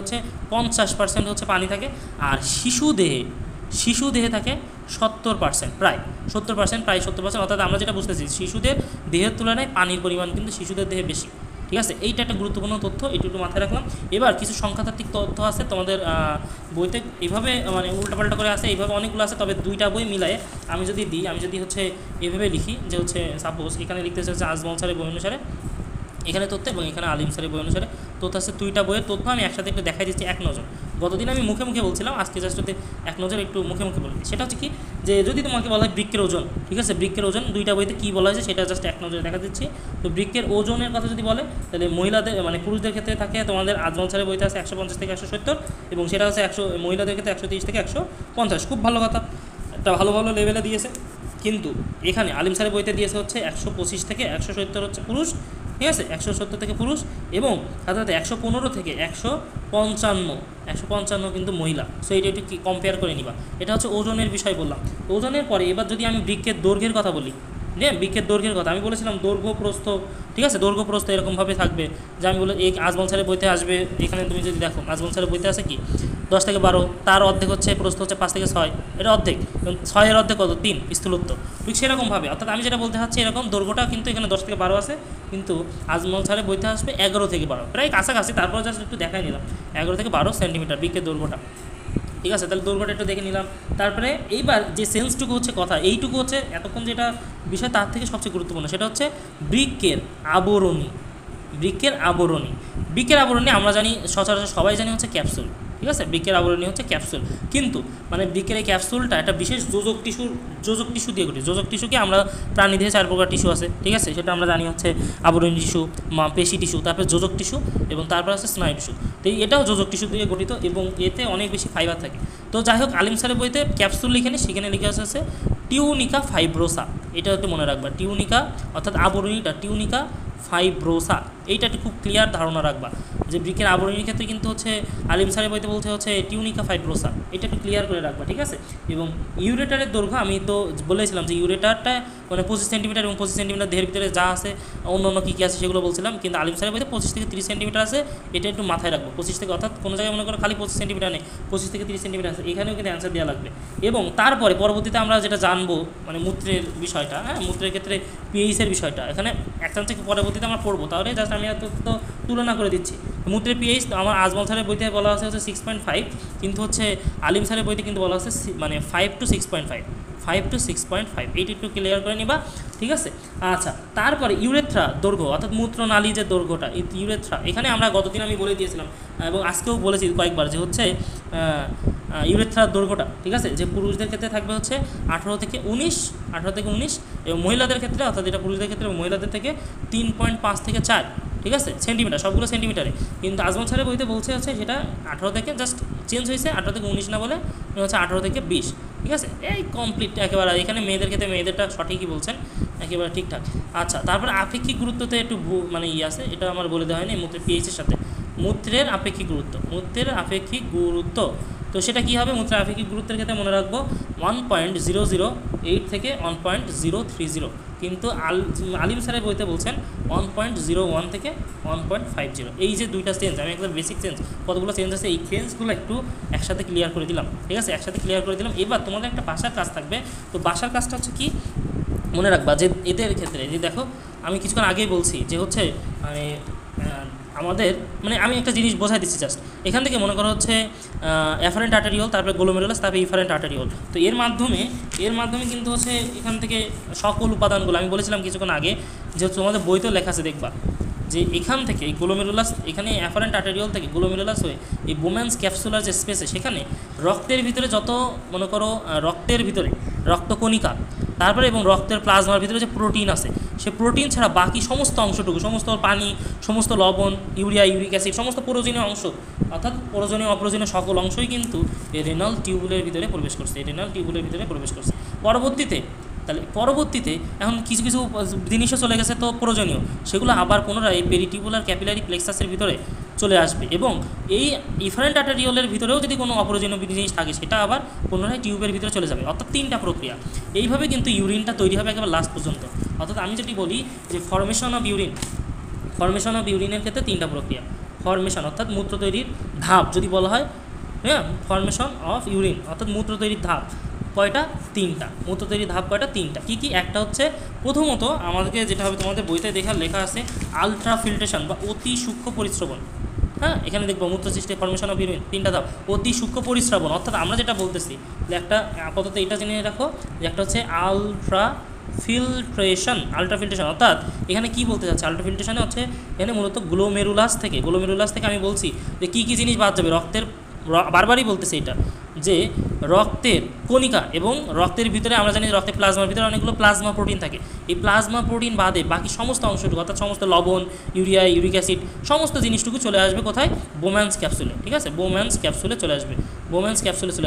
হচ্ছে 50% হচ্ছে পানি থাকে, আর শিশু দেহে থাকে 70%, প্রায় 70%, অর্থাৎ আমরা যেটা বুঝতেছি শিশুদের দেহের তুলনায় পানির পরিমাণ কিন্তু শিশুদের দেহে বেশি। ঠিক আছে, এইটা একটা গুরুত্বপূর্ণ তথ্য, এটা একটু মাথায় রাখলাম। এবার কিছু সংখ্যাতাত্ত্বিক তথ্য আছে তোমাদের বইতে এইভাবে মানে উল্টাপাল্টা করে আছে, এইভাবে অনেকগুলো আছে, তবে দুইটা বই মিলায়ে আমি যদি হচ্ছে এভাবে লিখি যে হচ্ছে সাপোজ এখানে লিখতে হচ্ছে আজমল স্যারের বই অনুসারে এখানে তথ্য এবং এখানে আলিম স্যারের বই অনুসারে তথ্য আছে, দুইটা বইয়ের তথ্য আমি একসাথে একটু দেখাই দিচ্ছি এক নজর। গতদিন আমি মুখে মুখে বলছিলাম, আজকে জাস্ট যদি এক নজর একটু মুখে মুখে বলি। সেটা হচ্ছে কি যে যদি তোমাকে বলা হয় বৃক্কের ওজন, ঠিক আছে, বৃক্কের ওজন দুইটা বইতে কী বলা হয়েছে সেটা জাস্ট এক নজরে দেখা দিচ্ছি। তো বৃক্কের ওজনের কথা যদি বলে তাহলে মহিলাদের মানে পুরুষদের ক্ষেত্রে থাকে তোমাদের আজমল স্যারের বইতে আছে 150 থেকে 170 এবং সেটা হচ্ছে মহিলাদের ক্ষেত্রে 130 থেকে 150। খুব ভালো কথা, একটা ভালো ভালো লেভেলে দিয়েছে। কিন্তু এখানে আলিম স্যারের বইতে দিয়েছে হচ্ছে 125 থেকে 170 হচ্ছে পুরুষ, ঠিক আছে, 170 থেকে পুরুষ এবং সাধারণত 115 থেকে 155 কিন্তু মহিলা। সো এটা একটু কম্পেয়ার করে নিবা। এটা হচ্ছে ওজনের বিষয় বললাম। ওজনের পরে এবার যদি আমি বৃক্কের দৈর্ঘ্যের কথা বলি, হ্যাঁ বৃক্কের দৈর্ঘ্যের কথা আমি বলেছিলাম দৈর্ঘ্য প্রস্থ, ঠিক আছে, দৈর্ঘ্য প্রস্থ এরকমভাবে থাকবে যে আমি বলে এই আজমল স্যারের বইতে আসবে, এখানে তুমি যদি দেখো আজমল স্যারের বইতে আছে কি 10 থেকে 12, তার অর্ধেক হচ্ছে প্রস্থ হচ্ছে 5 থেকে 6, এটা অর্ধেক, এবং 6-এর অর্ধেক কত 3 স্থূলত্ব, ঠিক সেরকমভাবে। অর্থাৎ আমি যেটা বলতে চাচ্ছি এরকম দৈর্ঘ্যটা কিন্তু এখানে 10 থেকে 12 আছে, কিন্তু আজমল স্যারের বইতে আসবে 11 থেকে 12, প্রায় কাছাকাছি। তারপর জাস্ট একটু দেখাই নিলাম 11 থেকে 12 সেন্টিমিটার বৃক্কের দৈর্ঘ্যটা, ঠিক আছে। তাহলে দৈর্ঘ্যটা একটু দেখে নিলাম। তারপরে এইবার যে সেন্সটুকু হচ্ছে কথা, এইটুকু হচ্ছে এতক্ষণ যেটা বিষয় তার থেকে সবচেয়ে গুরুত্বপূর্ণ, সেটা হচ্ছে বৃক্কের আবরণী। বৃক্কের আবরণী আমরা জানি, সচরাচর সবাই জানি হচ্ছে ক্যাপসুল, ঠিক আছে। বৃক্কের আবরণী হচ্ছে ক্যাপসুল, কিন্তু মানে বৃক্কের এই ক্যাপসুলটা একটা বিশেষ যোজক টিস্যু দিয়ে গঠিত। যোজক টিস্যুকে আমরা প্রাণীদেহে 4 প্রকার টিস্যু আছে, ঠিক আছে, সেটা আমরা জানি হচ্ছে আবরণী টিস্যু, পেশি টিস্যু, তারপরে যোজক টিস্যু এবং তারপর আছে স্নায়ু টিস্যু। তো এটাও যোজক টিস্যু দিয়ে গঠিত এবং এতে অনেক বেশি ফাইবার থাকে। তো যাই হোক, আলিম স্যারের বইতে ক্যাপসুল লিখেনি, সেখানে লিখে আছে টিউনিকা ফাইব্রোসা, এটা একটু মনে রাখবা। টিউনিকা অর্থাৎ আবরণীটা টিউনিকা ফাইব্রোসা, এইটা একটু খুব ক্লিয়ার ধারণা রাখবা যে বৃক্কের আবরণীর ক্ষেত্রে কিন্তু হচ্ছে আলিম স্যারের বইতে বলতে হচ্ছে টিউনিকা ফাইব্রোসা, এটা একটু ক্লিয়ার করে রাখবা, ঠিক আছে। এবং ইউরেটারের দৈর্ঘ্য আমি তো বলেছিলাম যে ইউরেটারটা মানে 25 সেন্টিমিটার এবং 25 সেন্টিমিটার দেহের ভিতরে যা আছে অন্য অন্য কী কী আছে সেগুলো বলছিলাম, কিন্তু আলিম স্যারের বইতে 25 থেকে 30 সেন্টিমিটার আছে, এটা একটু মাথায় রাখবো। 25 থেকে, অর্থাৎ কোনো জায়গায় মনে করো খালি 25 সেন্টিমিটার নেই, 25 থেকে 30 সেন্টিমিটার আছে, এখানেও কিন্তু অ্যান্সার দেওয়া লাগবে। এবং তারপরে পরবর্তীতে আমরা যেটা জানবো মানে মূত্রের বিষয়টা, হ্যাঁ মূত্রের ক্ষেত্রে পিএইচের বিষয়টা এখানে একটা থেকে পরবর্তীতে আমরা পড়বো, তাহলে জাস্ট আমি এত তো তুলনা করে দিচ্ছি। মূত্রের পিএইচ আমার আজমল স্যারের বইতে বলা আছে হচ্ছে 6.5, কিন্তু হচ্ছে আলিম স্যারের বইতে কিন্তু বলা আছে মানে 5 to 6.5, এইটা একটু ক্লিয়ার করে নিবা, ঠিক আছে। আচ্ছা, তারপরে ইউরেথ্রা দৈর্ঘ্য অর্থাৎ মূত্রনালী যে দৈর্ঘ্যটা, ইউরেথ্রা এখানে আমরা গতদিন আমি বলে দিয়েছিলাম এবং আজকেও বলেছি কয়েকবার যে হচ্ছে ইউরেথ্রার দৈর্ঘ্যটা, ঠিক আছে, যে পুরুষদের ক্ষেত্রে থাকবে হচ্ছে 18 থেকে 19 এবং মহিলাদের ক্ষেত্রে, অর্থাৎ এটা পুরুষদের ক্ষেত্রে মহিলাদের থেকে 3.5 থেকে 4, ঠিক আছে, সেন্টিমিটার, সবগুলো সেন্টিমিটারে। কিন্তু আজমল স্যারের বইতে বলছে হচ্ছে সেটা 18 থেকে, জাস্ট চেঞ্জ হয়েছে 18 থেকে 19 না বলে হচ্ছে 18 থেকে 20, ঠিক আছে। এই কমপ্লিট একেবারে, এখানে মেয়েদের ক্ষেত্রে মেয়েদেরটা সঠিকই বলছেন, একেবারে ঠিকঠাক। আচ্ছা, তারপরে আপেক্ষিক গুরুত্বতে একটু মানে আছে, এটা আমার বলে দেওয়া হয়নি মূত্রের পিএইচের সাথে। মূত্রের আপেক্ষিক গুরুত্ব, তো সেটা কী হবে? মূত্রের আপেক্ষিক গুরুত্বের ক্ষেত্রে মনে রাখবো 1.008 থেকে 1.030, কিন্তু আলিম স্যারের বইতে বলছেন 1.01 থেকে 1.50। এই যে দুইটা চেঞ্জ, আমি একদম বেসিক চেঞ্জ, কতগুলো চেঞ্জ আছে এই চেঞ্জগুলো একটু একসাথে ক্লিয়ার করে দিলাম, ঠিক আছে, একসাথে ক্লিয়ার করে দিলাম। এবার তোমাদের একটা বাসার কাজ থাকবে, তো বাসার কাজটা হচ্ছে কি মনে রাখবা যে এদের ক্ষেত্রে যে দেখো আমি কিছুক্ষণ আগেই বলছি যে হচ্ছে মানে আমাদের মানে আমি একটা জিনিস বোঝাই দিচ্ছি জাস্ট, এখান থেকে মনে করা হচ্ছে অ্যাফারেন্ট আর্টারিওল, তারপরে গ্লোমেরুলাস, তারপরে ইফারেন্ট আর্টারিওল। তো এর মাধ্যমে কিন্তু হচ্ছে এখান থেকে সকল উপাদানগুলো আমি বলেছিলাম কিছুক্ষণ আগে যে তোমাদের বইতেও লেখা আছে, দেখবা যে এখান থেকে এই গ্লোমেরুলাস, এখানে অ্যাফারেন্ট আর্টারিওল থেকে গ্লোমেরুলাস হয়ে এই বোম্যান্স ক্যাপসুলার যে স্পেসে, সেখানে রক্তের ভিতরে যত মনে করো রক্তের ভিতরে রক্তকণিকা, তারপরে এবং রক্তের প্লাজমার ভিতরে যে প্রোটিন আছে, সে প্রোটিন ছাড়া বাকি সমস্ত অংশটুকু, সমস্ত পানি, সমস্ত লবণ, ইউরিয়া, ইউরিক অ্যাসিড, সমস্ত প্রয়োজনীয় অংশ, অর্থাৎ প্রয়োজনীয় অপ্রয়োজনীয় সকল অংশই কিন্তু এই রেনাল টিউবুলের ভিতরে প্রবেশ করছে। পরবর্তীতে এখন কিছু কিছু জিনিসও চলে গেছে, তো প্রয়োজনীয় সেগুলো আবার পুনরায় এই পেরিটিবুলার ক্যাপিলারি প্লেক্সাসের ভিতরে চলে আসবে, এবং এই ইফারেন্ট আর্টারিওলের ভিতরেও যদি কোনো অপ্রয়োজনীয় জিনিস থাকে সেটা আবার পুনরায় টিউবের ভিতরে চলে যাবে। অর্থাৎ 3টা প্রক্রিয়া, এইভাবে কিন্তু ইউরিনটা তৈরি হবে একেবারে লাস্ট পর্যন্ত। অর্থাৎ আমি যদি বলি যে ফর্মেশন অফ ইউরিনের ক্ষেত্রে 3টা প্রক্রিয়া, ফর্মেশন অর্থাৎ মূত্র তৈরির ধাপ যদি বলা হয়, হ্যাঁ, ফর্মেশন অফ ইউরিন অর্থাৎ মূত্র তৈরির ধাপ, কয়টা? 3টা। মূত্র তৈরির ধাপ কয়টা? 3টা। কী কী? একটা হচ্ছে প্রথমত আমাদেরকে যেটা হবে, তোমাদের বইতে লেখা আছে আলট্রা ফিল্ট্রেশন বা অতি সূক্ষ্ম পরিশ্রবণ। হ্যাঁ, এখানে দেখবো মূত্র সৃষ্টি, ফর্মেশন অফ ইউরিন, 3টা ধাপ। অতি সূক্ষ্ম পরিশ্রবণ অর্থাৎ আমরা যেটা বলতেছি যে একটা আপাতত এটা জেনে রাখো যে একটা হচ্ছে আলট্রা ফিল্ট্রেশন। অর্থাৎ এখানে কি বলতে চাচ্ছে? আলট্রা ফিল্ট্রেশনে হচ্ছে এখানে মূলত গ্লোমেরুলাস থেকে আমি বলছি যে কী কী জিনিস বাদ যাবে। রক্তের, বারবারই বলতেছে এটা, যে রক্তের কণিকা এবং রক্তের ভিতরে আমরা জানি রক্তের প্লাজমার ভিতরে অনেকগুলো প্লাজমা প্রোটিন থাকে। এই প্লাজমা প্রোটিন বাদে বাকি সমস্ত অংশটুকু অর্থাৎ সমস্ত লবণ, ইউরিয়া, ইউরিক অ্যাসিড, সমস্ত জিনিসটুকু চলে আসবে কোথায়? বোম্যান্স ক্যাপসুলে। ঠিক আছে, বোম্যান্স ক্যাপসুলে চলে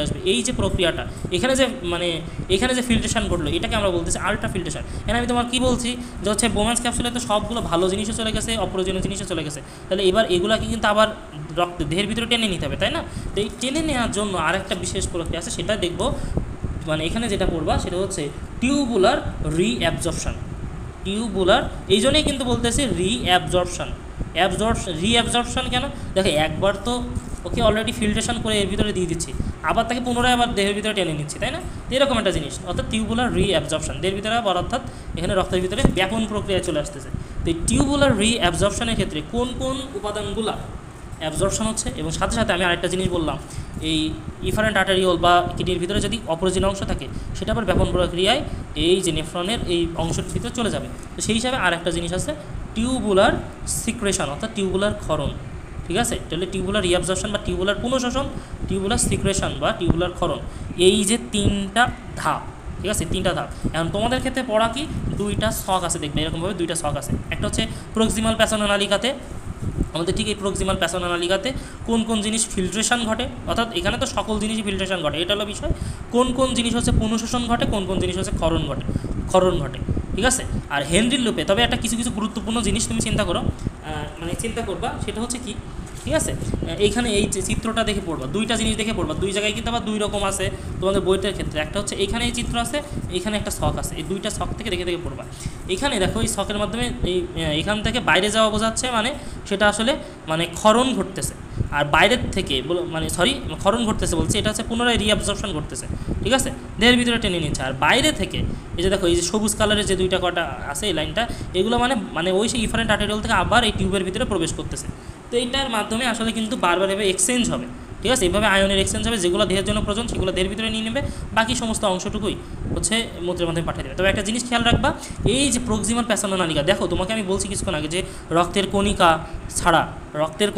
আসবে। এই যে প্রক্রিয়াটা এখানে যে ফিল্ট্রেশন ঘটলো এটাকে আমরা বলতেছি আলট্রা ফিল্ট্রেশন। এখানে আমি তোমার কী বলছি যে হচ্ছে বোম্যান্স ক্যাপসুলে তো সবগুলো ভালো জিনিসও চলে গেছে, অপ্রয়োজনীয় জিনিসও চলে গেছে। তাহলে এবার এগুলাকে কিন্তু আবার দেহের ভিতরে টেনে নিতে হবে, তাই না? তো এই টেনে নেওয়ার জন্য আরেকটা বিশেষ প্রক্রিয়া আছে, সেটা দেখবো। এখানে যেটা পড়বা সেটা হচ্ছে টিউবুলার রিঅ্যাবজর্পশন। এই জন্যই কিন্তু বলতেছে রিঅ্যাবজর্পশন কেন? দেখো, একবার তো ওকে অলরেডি ফিল্ট্রেশন করে এর ভিতরে দিয়ে দিচ্ছি, আবার তাকে পুনরায় আবার দেহের ভিতরে টেনে নিচ্ছি, তাই না? এরকম একটা জিনিস, অর্থাৎ টিউবুলার রিঅ্যাবজর্পশন, দেহের ভিতরে আবার, অর্থাৎ এখানে রক্তের ভিতরে ব্যাপন প্রক্রিয়ায় চলে আসতেছে। তো এই টিউবুলার রিঅ্যাবজর্পশনের ক্ষেত্রে কোন কোন উপাদানগুলা অ্যাবজর্পশন হচ্ছে, এবং সাথে সাথে আমি আরেকটা জিনিস বললাম, এই ইফারেন্ট আর্টেরিওল বা কিডনির ভিতরে যদি অপ্রয়োজনীয় অংশ থাকে সেটা আবার ব্যাপন প্রক্রিয়ায় এই যে নেফ্রনের এই অংশের ভিতরে চলে যাবে। তো সেই হিসাবে আরেকটা জিনিস আছে টিউবুলার সিক্রেশন, অর্থাৎ টিউবুলার ক্ষরণ। ঠিক আছে, তাহলে টিউবুলার রিঅ্যাবজর্পশন বা টিউবুলার পুনঃশোষণ, টিউবুলার সিক্রেশন বা টিউবুলার ক্ষরণ, এই যে 3টা ধাপ। ঠিক আছে, 3টা ধাপ। এখন তোমাদের ক্ষেত্রে পড়া কি 2টা ছক আছে, দেখবে এরকমভাবে 2টা ছক আছে। একটা হচ্ছে প্রক্সিমাল প্যাসোনা নালিকাতে, আমাদের ঠিক এই প্রক্সিমাল প্যাসোনা নালিকাতে কোন কোন জিনিস ফিল্ট্রেশন ঘটে, অর্থাৎ এখানে তো সকল জিনিসই ফিল্ট্রেশন ঘটে, এটা হলো বিষয়। কোন কোন জিনিস হচ্ছে পুনঃশোষণ ঘটে, কোন কোন জিনিস হচ্ছে ক্ষরণ ঘটে। ঠিক আছে, আর হেনরির লুপে তবে একটা কিছু গুরুত্বপূর্ণ জিনিস তুমি চিন্তা করবা, সেটা হচ্ছে কি? ঠিক আছে, এইখানে এই যে চিত্রটা দেখে পড়বা, 2টা জিনিস দেখে পড়বা। 2 জায়গায় কিন্তু আবার 2 রকম আছে তোমাদের বইটার ক্ষেত্রে। একটা হচ্ছে এইখানে এই চিত্র আছে, এইখানে একটা ছক আছে, এই 2টা ছক থেকে দেখে পড়বা। এখানে দেখো এই ছকের মাধ্যমে এইখান থেকে বাইরে যাওয়া বোঝাচ্ছে, সেটা আসলে ক্ষরণ ঘটতেছে। আর বাইরের থেকে ক্ষরণ ঘটতেছে বলছে, এটা হচ্ছে পুনরায় রিঅ্যাবজর্পশন ঘটতেছে। ঠিক আছে, দেহের ভিতরে টেনে নিচ্ছে। আর বাইরে থেকে এই যে দেখো এই যে সবুজ কালারের যে 2টা কটা আছে এই লাইনটা, এগুলো ওই সেই ইফারেন্ট আর্টেরিওল থেকে আবার এই টিউবের ভিতরে প্রবেশ করতেছে। তো এইটার মাধ্যমে আসলে কিন্তু বারবার এভাবে এক্সচেঞ্জ হবে। ঠিক আছে, এইভাবে আয়নের এক্সচেঞ্জ হবে, যেগুলো দেহের জন্য প্রয়োজন সেগুলো দেহের ভিতরে নিয়ে নেবে, বাকি সমস্ত অংশটুকুই হচ্ছে মূত্রের মাধ্যমে পাঠিয়ে দেবে। তবে একটা জিনিস খেয়াল রাখবা, এই যে প্রক্সিমাল প্যাসোনা নালিকা, দেখো তোমাকে আমি বলছি কিছুক্ষণ আগে যে রক্তের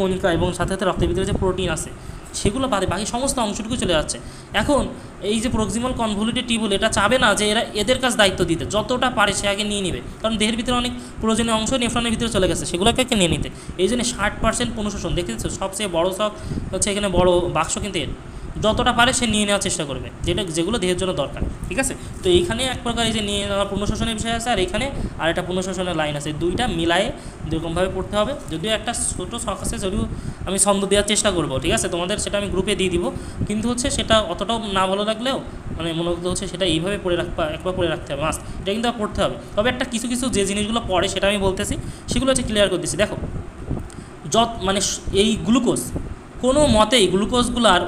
কণিকা এবং সাথে সাথে রক্তের ভিতরে যে প্রোটিন আছে সেগুলো বাদে বাকি সমস্ত অংশটুকু চলে যাচ্ছে। এখন এই যে প্রক্সিমাল কনভলিউটেড টিউবুল, এটা চাবে না যে এদের কাছে দায়িত্ব দিতে, যতটা পারে সে আগে নিয়ে নেবে, কারণ দেহের ভিতরে অনেক প্রয়োজনীয় অংশ নেফ্রনের ভিতরে চলে গেছে, সেগুলোকে নিয়ে নিতে। এই জন্য 60% পুনঃশোষণ দেখতেছো, সবচেয়ে বড় শখ হচ্ছে এখানে বড় বাক্স, কিন্তু এর যতটা পারে সে নিয়ে নেওয়ার চেষ্টা করবে, যেগুলো দেহের জন্য দরকার। ঠিক আছে, তো এইখানে এক প্রকার এই যে নিয়ে নেওয়ার পুনঃশোষণের বিষয় আছে, আর এখানে আর একটা পুনঃশোষণের লাইন আছে, 2টা মিলায়ে দুরকমভাবে পড়তে হবে। যদিও একটা ছোটো শখ আছে, যদিও আমি ছন্দ দেওয়ার চেষ্টা করব। ঠিক আছে, তোমাদের সেটা আমি গ্রুপে দিয়ে দিব, কিন্তু হচ্ছে সেটা অতটাও না ভালো লাগলেও মনে হচ্ছে সেটা এইভাবে একবার পড়ে রাখতে হবে, মাস্ট, এটা কিন্তু পড়তে হবে। তবে একটা কিছু যে জিনিসগুলো পড়ে সেটা আমি বলতেছি, সেগুলো হচ্ছে ক্লিয়ার করে দিচ্ছি। দেখো, এই গ্লুকোজ কোনো মতেই গ্লুকোজগুলো আর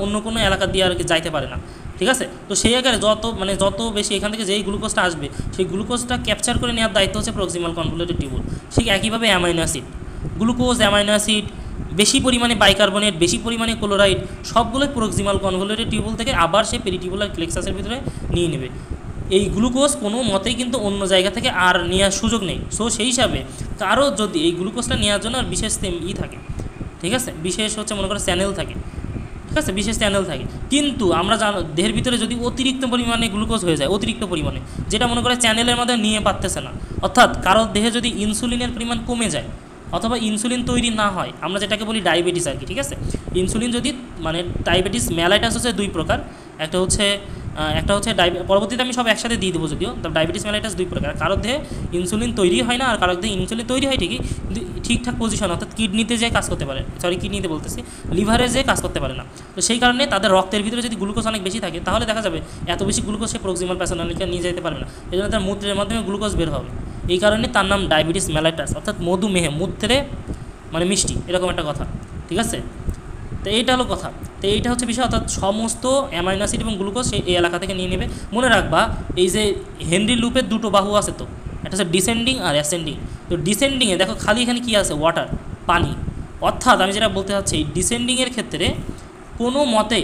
অন্য কোনো এলাকা দিয়ে আর কি যাইতে পারে না। ঠিক আছে, তো সেই আকারে যত বেশি এখান থেকে যেই গ্লুকোজটা আসবে সেই গ্লুকোজটা ক্যাপচার করে নেওয়ার দায়িত্ব হচ্ছে প্রক্সিমাল কনভলিউটেড টিউবুল। ঠিক একইভাবে amino acid, glucose, amino acid, বেশি পরিমাণে বাইকার্বনেট, বেশি পরিমাণে ক্লোরাইড, সবগুলোই প্রক্সিমাল কনভলিউটেড টিউবুল থেকে আবার সে পেরিটিউবুলার প্লেক্সাসের ভিতরে নিয়ে নেবে। এই গ্লুকোজ কোনো মতেই কিন্তু অন্য জায়গা থেকে আর নেওয়ার সুযোগ নেই। সো সেই হিসাবে কারো যদি এই গ্লুকোজটা নেওয়ার জন্য আর বিশেষ থাকে, ঠিক আছে, বিশেষ হচ্ছে মনে করো চ্যানেল থাকে। ঠিক আছে, বিশেষ চ্যানেল থাকে, কিন্তু আমরা দেহের ভিতরে যদি অতিরিক্ত পরিমাণে গ্লুকোজ হয়ে যায়, অতিরিক্ত পরিমাণে, যেটা মনে করে চ্যানেলের মধ্যে নিয়ে পারতেছে না, অর্থাৎ কারো দেহে যদি ইনসুলিনের পরিমাণ কমে যায় অথবা ইনসুলিন তৈরি না হয়, আমরা যেটাকে বলি ডায়াবেটিস আর কি। ঠিক আছে, ইনসুলিন যদি ডায়াবেটিস মেলাইটাস হচ্ছে 2 প্রকার, একটা হচ্ছে পরবর্তীতে আমি সব একসাথে দিয়ে দেবো, যদিও ডায়াবেটিস মেলাইটাস 2 প্রকার। কারোর দেহে ইনসুলিন তৈরি হয় না, আর কারোর দেহে ইনসুলিন তৈরি হয় ঠিকই, কিন্তু ঠিকঠাক পজিশন, অর্থাৎ কিডনিতে যে কাজ করতে পারে, কিডনিতে বলতেছি, লিভারে যে কাজ করতে পারে না। তো সেই কারণে তাদের রক্তের ভিতরে যদি গ্লুকোজ অনেক বেশি থাকে, তাহলে দেখা যাবে এত বেশি গ্লুকোজ সে প্রক্সিমাল প্যাসোনা নালিকা নিয়ে যেতে পারবে না, এই জন্য তার মূত্রের মাধ্যমে গ্লুকোজ বের হবে। এই কারণে তার নাম ডায়াবেটিস মেলাইটাস, অর্থাৎ মধুমেহ, মূত্রে মিষ্টি, এরকম একটা কথা। ঠিক আছে, তো এইটা হলো কথা। তো এইটা হচ্ছে বিষয়, অর্থাৎ সমস্ত অ্যামাইনো অ্যাসিড এবং গ্লুকোজ সেই এই এলাকা থেকে নিয়ে নেবে। মনে রাখবা এই যে হেনরি লুপের দুটো বাহু আছে, তো একটা হচ্ছে ডিসেন্ডিং আর অ্যাসেন্ডিং। তো ডিসেন্ডিংয়ে দেখো খালি এখানে কী আছে, ওয়াটার, পানি। অর্থাৎ আমি যেটা বলতে চাচ্ছি, ডিসেন্ডিংয়ের ক্ষেত্রে কোনো মতে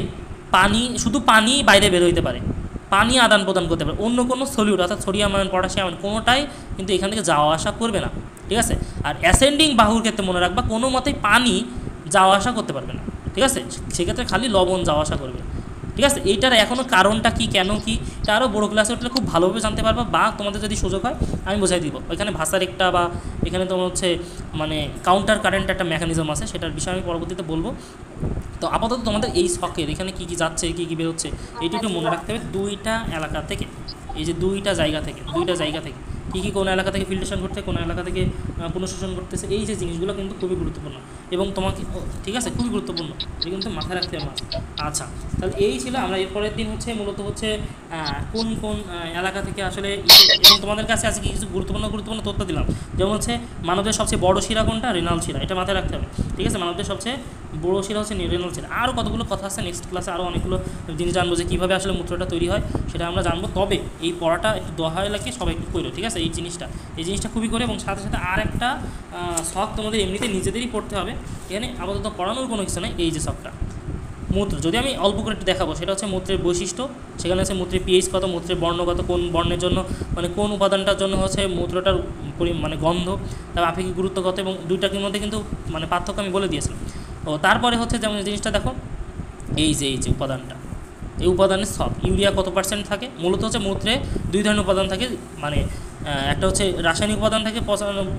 পানি, শুধু পানি বাইরে বের হইতে পারে, পানি আদান প্রদান করতে পারে, অন্য কোনো সলিউট অর্থাৎ সোডিয়াম আয়ন, পটাশিয়াম আয়ন কোনোটাই কিন্তু এখান থেকে যাওয়া আসা করবে না, ঠিক আছে। আর অ্যাসেন্ডিং বাহুর ক্ষেত্রে মনে রাখবা কোনো মতেই পানি যাওয়া আসা করতে পারবে না, ঠিক আছে। সেক্ষেত্রে খালি লবণ যাওয়া আসা করবে, ঠিক আছে। এইটার এখনও কারণটা কি, কেন কি, এটা আরও বড়ো ক্লাসে উঠলে খুব ভালোভাবে জানতে পারবা, বা তোমাদের যদি সুযোগ হয় আমি বোঝাই দিব। ওইখানে ভাষার একটা বা এখানে তোমার হচ্ছে মানে কাউন্টার কারেন্ট একটা মেকানিজম আছে, সেটার বিষয়ে আমি পরবর্তীতে বলবো। তো আপাতত তোমাদের এই শখের এখানে কী কী যাচ্ছে, কী কী বেরোচ্ছে, এইটুকু মনে রাখতে হবে। দুইটা এলাকা থেকে, এই যে দুইটা জায়গা থেকে কী কী কোন এলাকা থেকে ফিল্ট্রেশন করতে, কোন এলাকা থেকে পুনঃশোষণ করতেছে, এই যে জিনিসগুলো কিন্তু খুবই গুরুত্বপূর্ণ এবং তোমাকে, ঠিক আছে, খুবই গুরুত্বপূর্ণ, এটা কিন্তু মাথায় রাখতে হবে। আচ্ছা, তাহলে এই ছিল। আমরা এরপরের দিন হচ্ছে মূলত হচ্ছে কোন কোন এলাকা থেকে আসলে, এবং তোমাদের কাছে আজকে কিছু গুরুত্বপূর্ণ তথ্য দিলাম, যেমন হচ্ছে মানবদের সবচেয়ে বড় শিরা কোনটা, রেনাল শিরা, এটা মাথায় রাখতে হবে, ঠিক আছে। মানবদের সবচেয়ে বড় শিরা হচ্ছে রেনাল শিরা। আরও কতগুলো কথা আছে, নেক্সট ক্লাসে আরও অনেকগুলো জিনিস জানবো যে কীভাবে আসলে মূত্রটা তৈরি হয়, সেটা আমরা জানবো। তবে এই পড়াটা একটু দহায় লাগে, সবাই একটু করো, ঠিক আছে। এই জিনিসটা খুবই করে, এবং সাথে সাথে আর একটা শখ তোমাদের এমনিতে নিজেদেরই পড়তে হবে। এখানে আপাতত পড়ানোর কোনো কিছু নেই। এই যে শখটা মূত্র, যদি আমি অল্প করে একটু দেখাবো, সেটা হচ্ছে মূত্রের বৈশিষ্ট্য। সেখানে হচ্ছে মূত্রের পিএইচ কত, মূত্রের বর্ণগত, কোন বর্ণের জন্য মানে কোন উপাদানটার জন্য হচ্ছে মূত্রটার মানে গন্ধ, তার আপেক্ষিক গুরুত্ব কত, এবং দুইটার মধ্যে কিন্তু মানে পার্থক্য আমি বলে দিয়েছিলাম। ও তারপরে হচ্ছে যেমন জিনিসটা দেখো, এই যে উপাদানটা, এই উপাদানের সব ইউরিয়া কত পার্সেন্ট থাকে। মূলত হচ্ছে মূত্রে দুই ধরনের উপাদান থাকে, মানে একটা হচ্ছে রাসায়নিক উপাদান থাকে,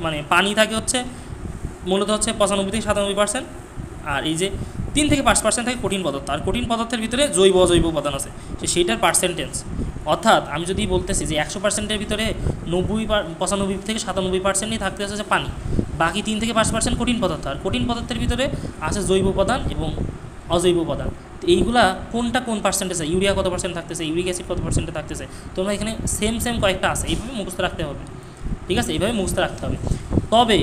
মানে পানি থাকে হচ্ছে মূলত হচ্ছে 95 থেকে 97%, আর এই যে 3 থেকে 5% থাকে কঠিন পদার্থ। আর কঠিন পদার্থের ভিতরে জৈব অজৈব উপাদান আছে, সেইটার পার্সেন্টেজ। অর্থাৎ আমি যদি বলতেছি যে 100%-এর ভিতরে 95 থেকে 97%ই থাকতে হচ্ছে পানি, বাকি 3 থেকে 5% কঠিন পদার্থ। আর কঠিন পদার্থের ভিতরে আছে জৈব উপাদান এবং অজৈব উপাদান। তো এইগুলা কোনটা কোন পার্সেন্টেজে, ইউরিয়া কত পার্সেন্ট থাকতেছে, ইউরিক অ্যাসিড কত পার্সেন্টে থাকতেছে, তোমরা এখানে সেম কয়েকটা আছে, এইভাবে মুখস্থ রাখতে হবে, ঠিক আছে, এইভাবে মুখস্থ রাখতে হবে। তবে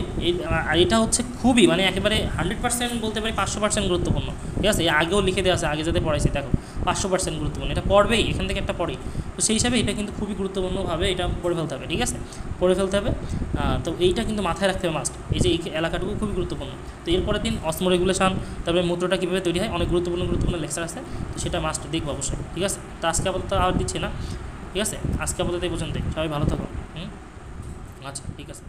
এটা হচ্ছে খুবই মানে একেবারে 100% বলতে পারি 500% গুরুত্বপূর্ণ, ঠিক আছে। আগেও লিখে দেওয়া আছে, আগে যাতে পড়াইছি দেখো 500% গুরুত্বপূর্ণ, এটা পড়বেই, এখান থেকে একটা পড়েই। তো সেই হিসাবে এটা কিন্তু খুবই গুরুত্বপূর্ণভাবে এটা পড়ে ফেলতে হবে, ঠিক আছে, পড়ে ফেলতে হবে। তো এইটা কিন্তু মাথায় রাখতে হবে মাস্ট, এই যে এই এলাকাটুকু খুবই গুরুত্বপূর্ণ। তো এরপরের দিন অসমো রেগুলেশন, তারপরে মূত্রটা কীভাবে তৈরি হয়, অনেক গুরুত্বপূর্ণ লেকচার আছে, তো সেটা মাস্ট দেখবো অবশ্যই, ঠিক আছে। তো আজকে আপাতত আর দিচ্ছি না, ঠিক আছে, আজকে আপাতত এই পর্যন্তই। সবাই ভালো থাকো। আচ্ছা, ঠিক আছে।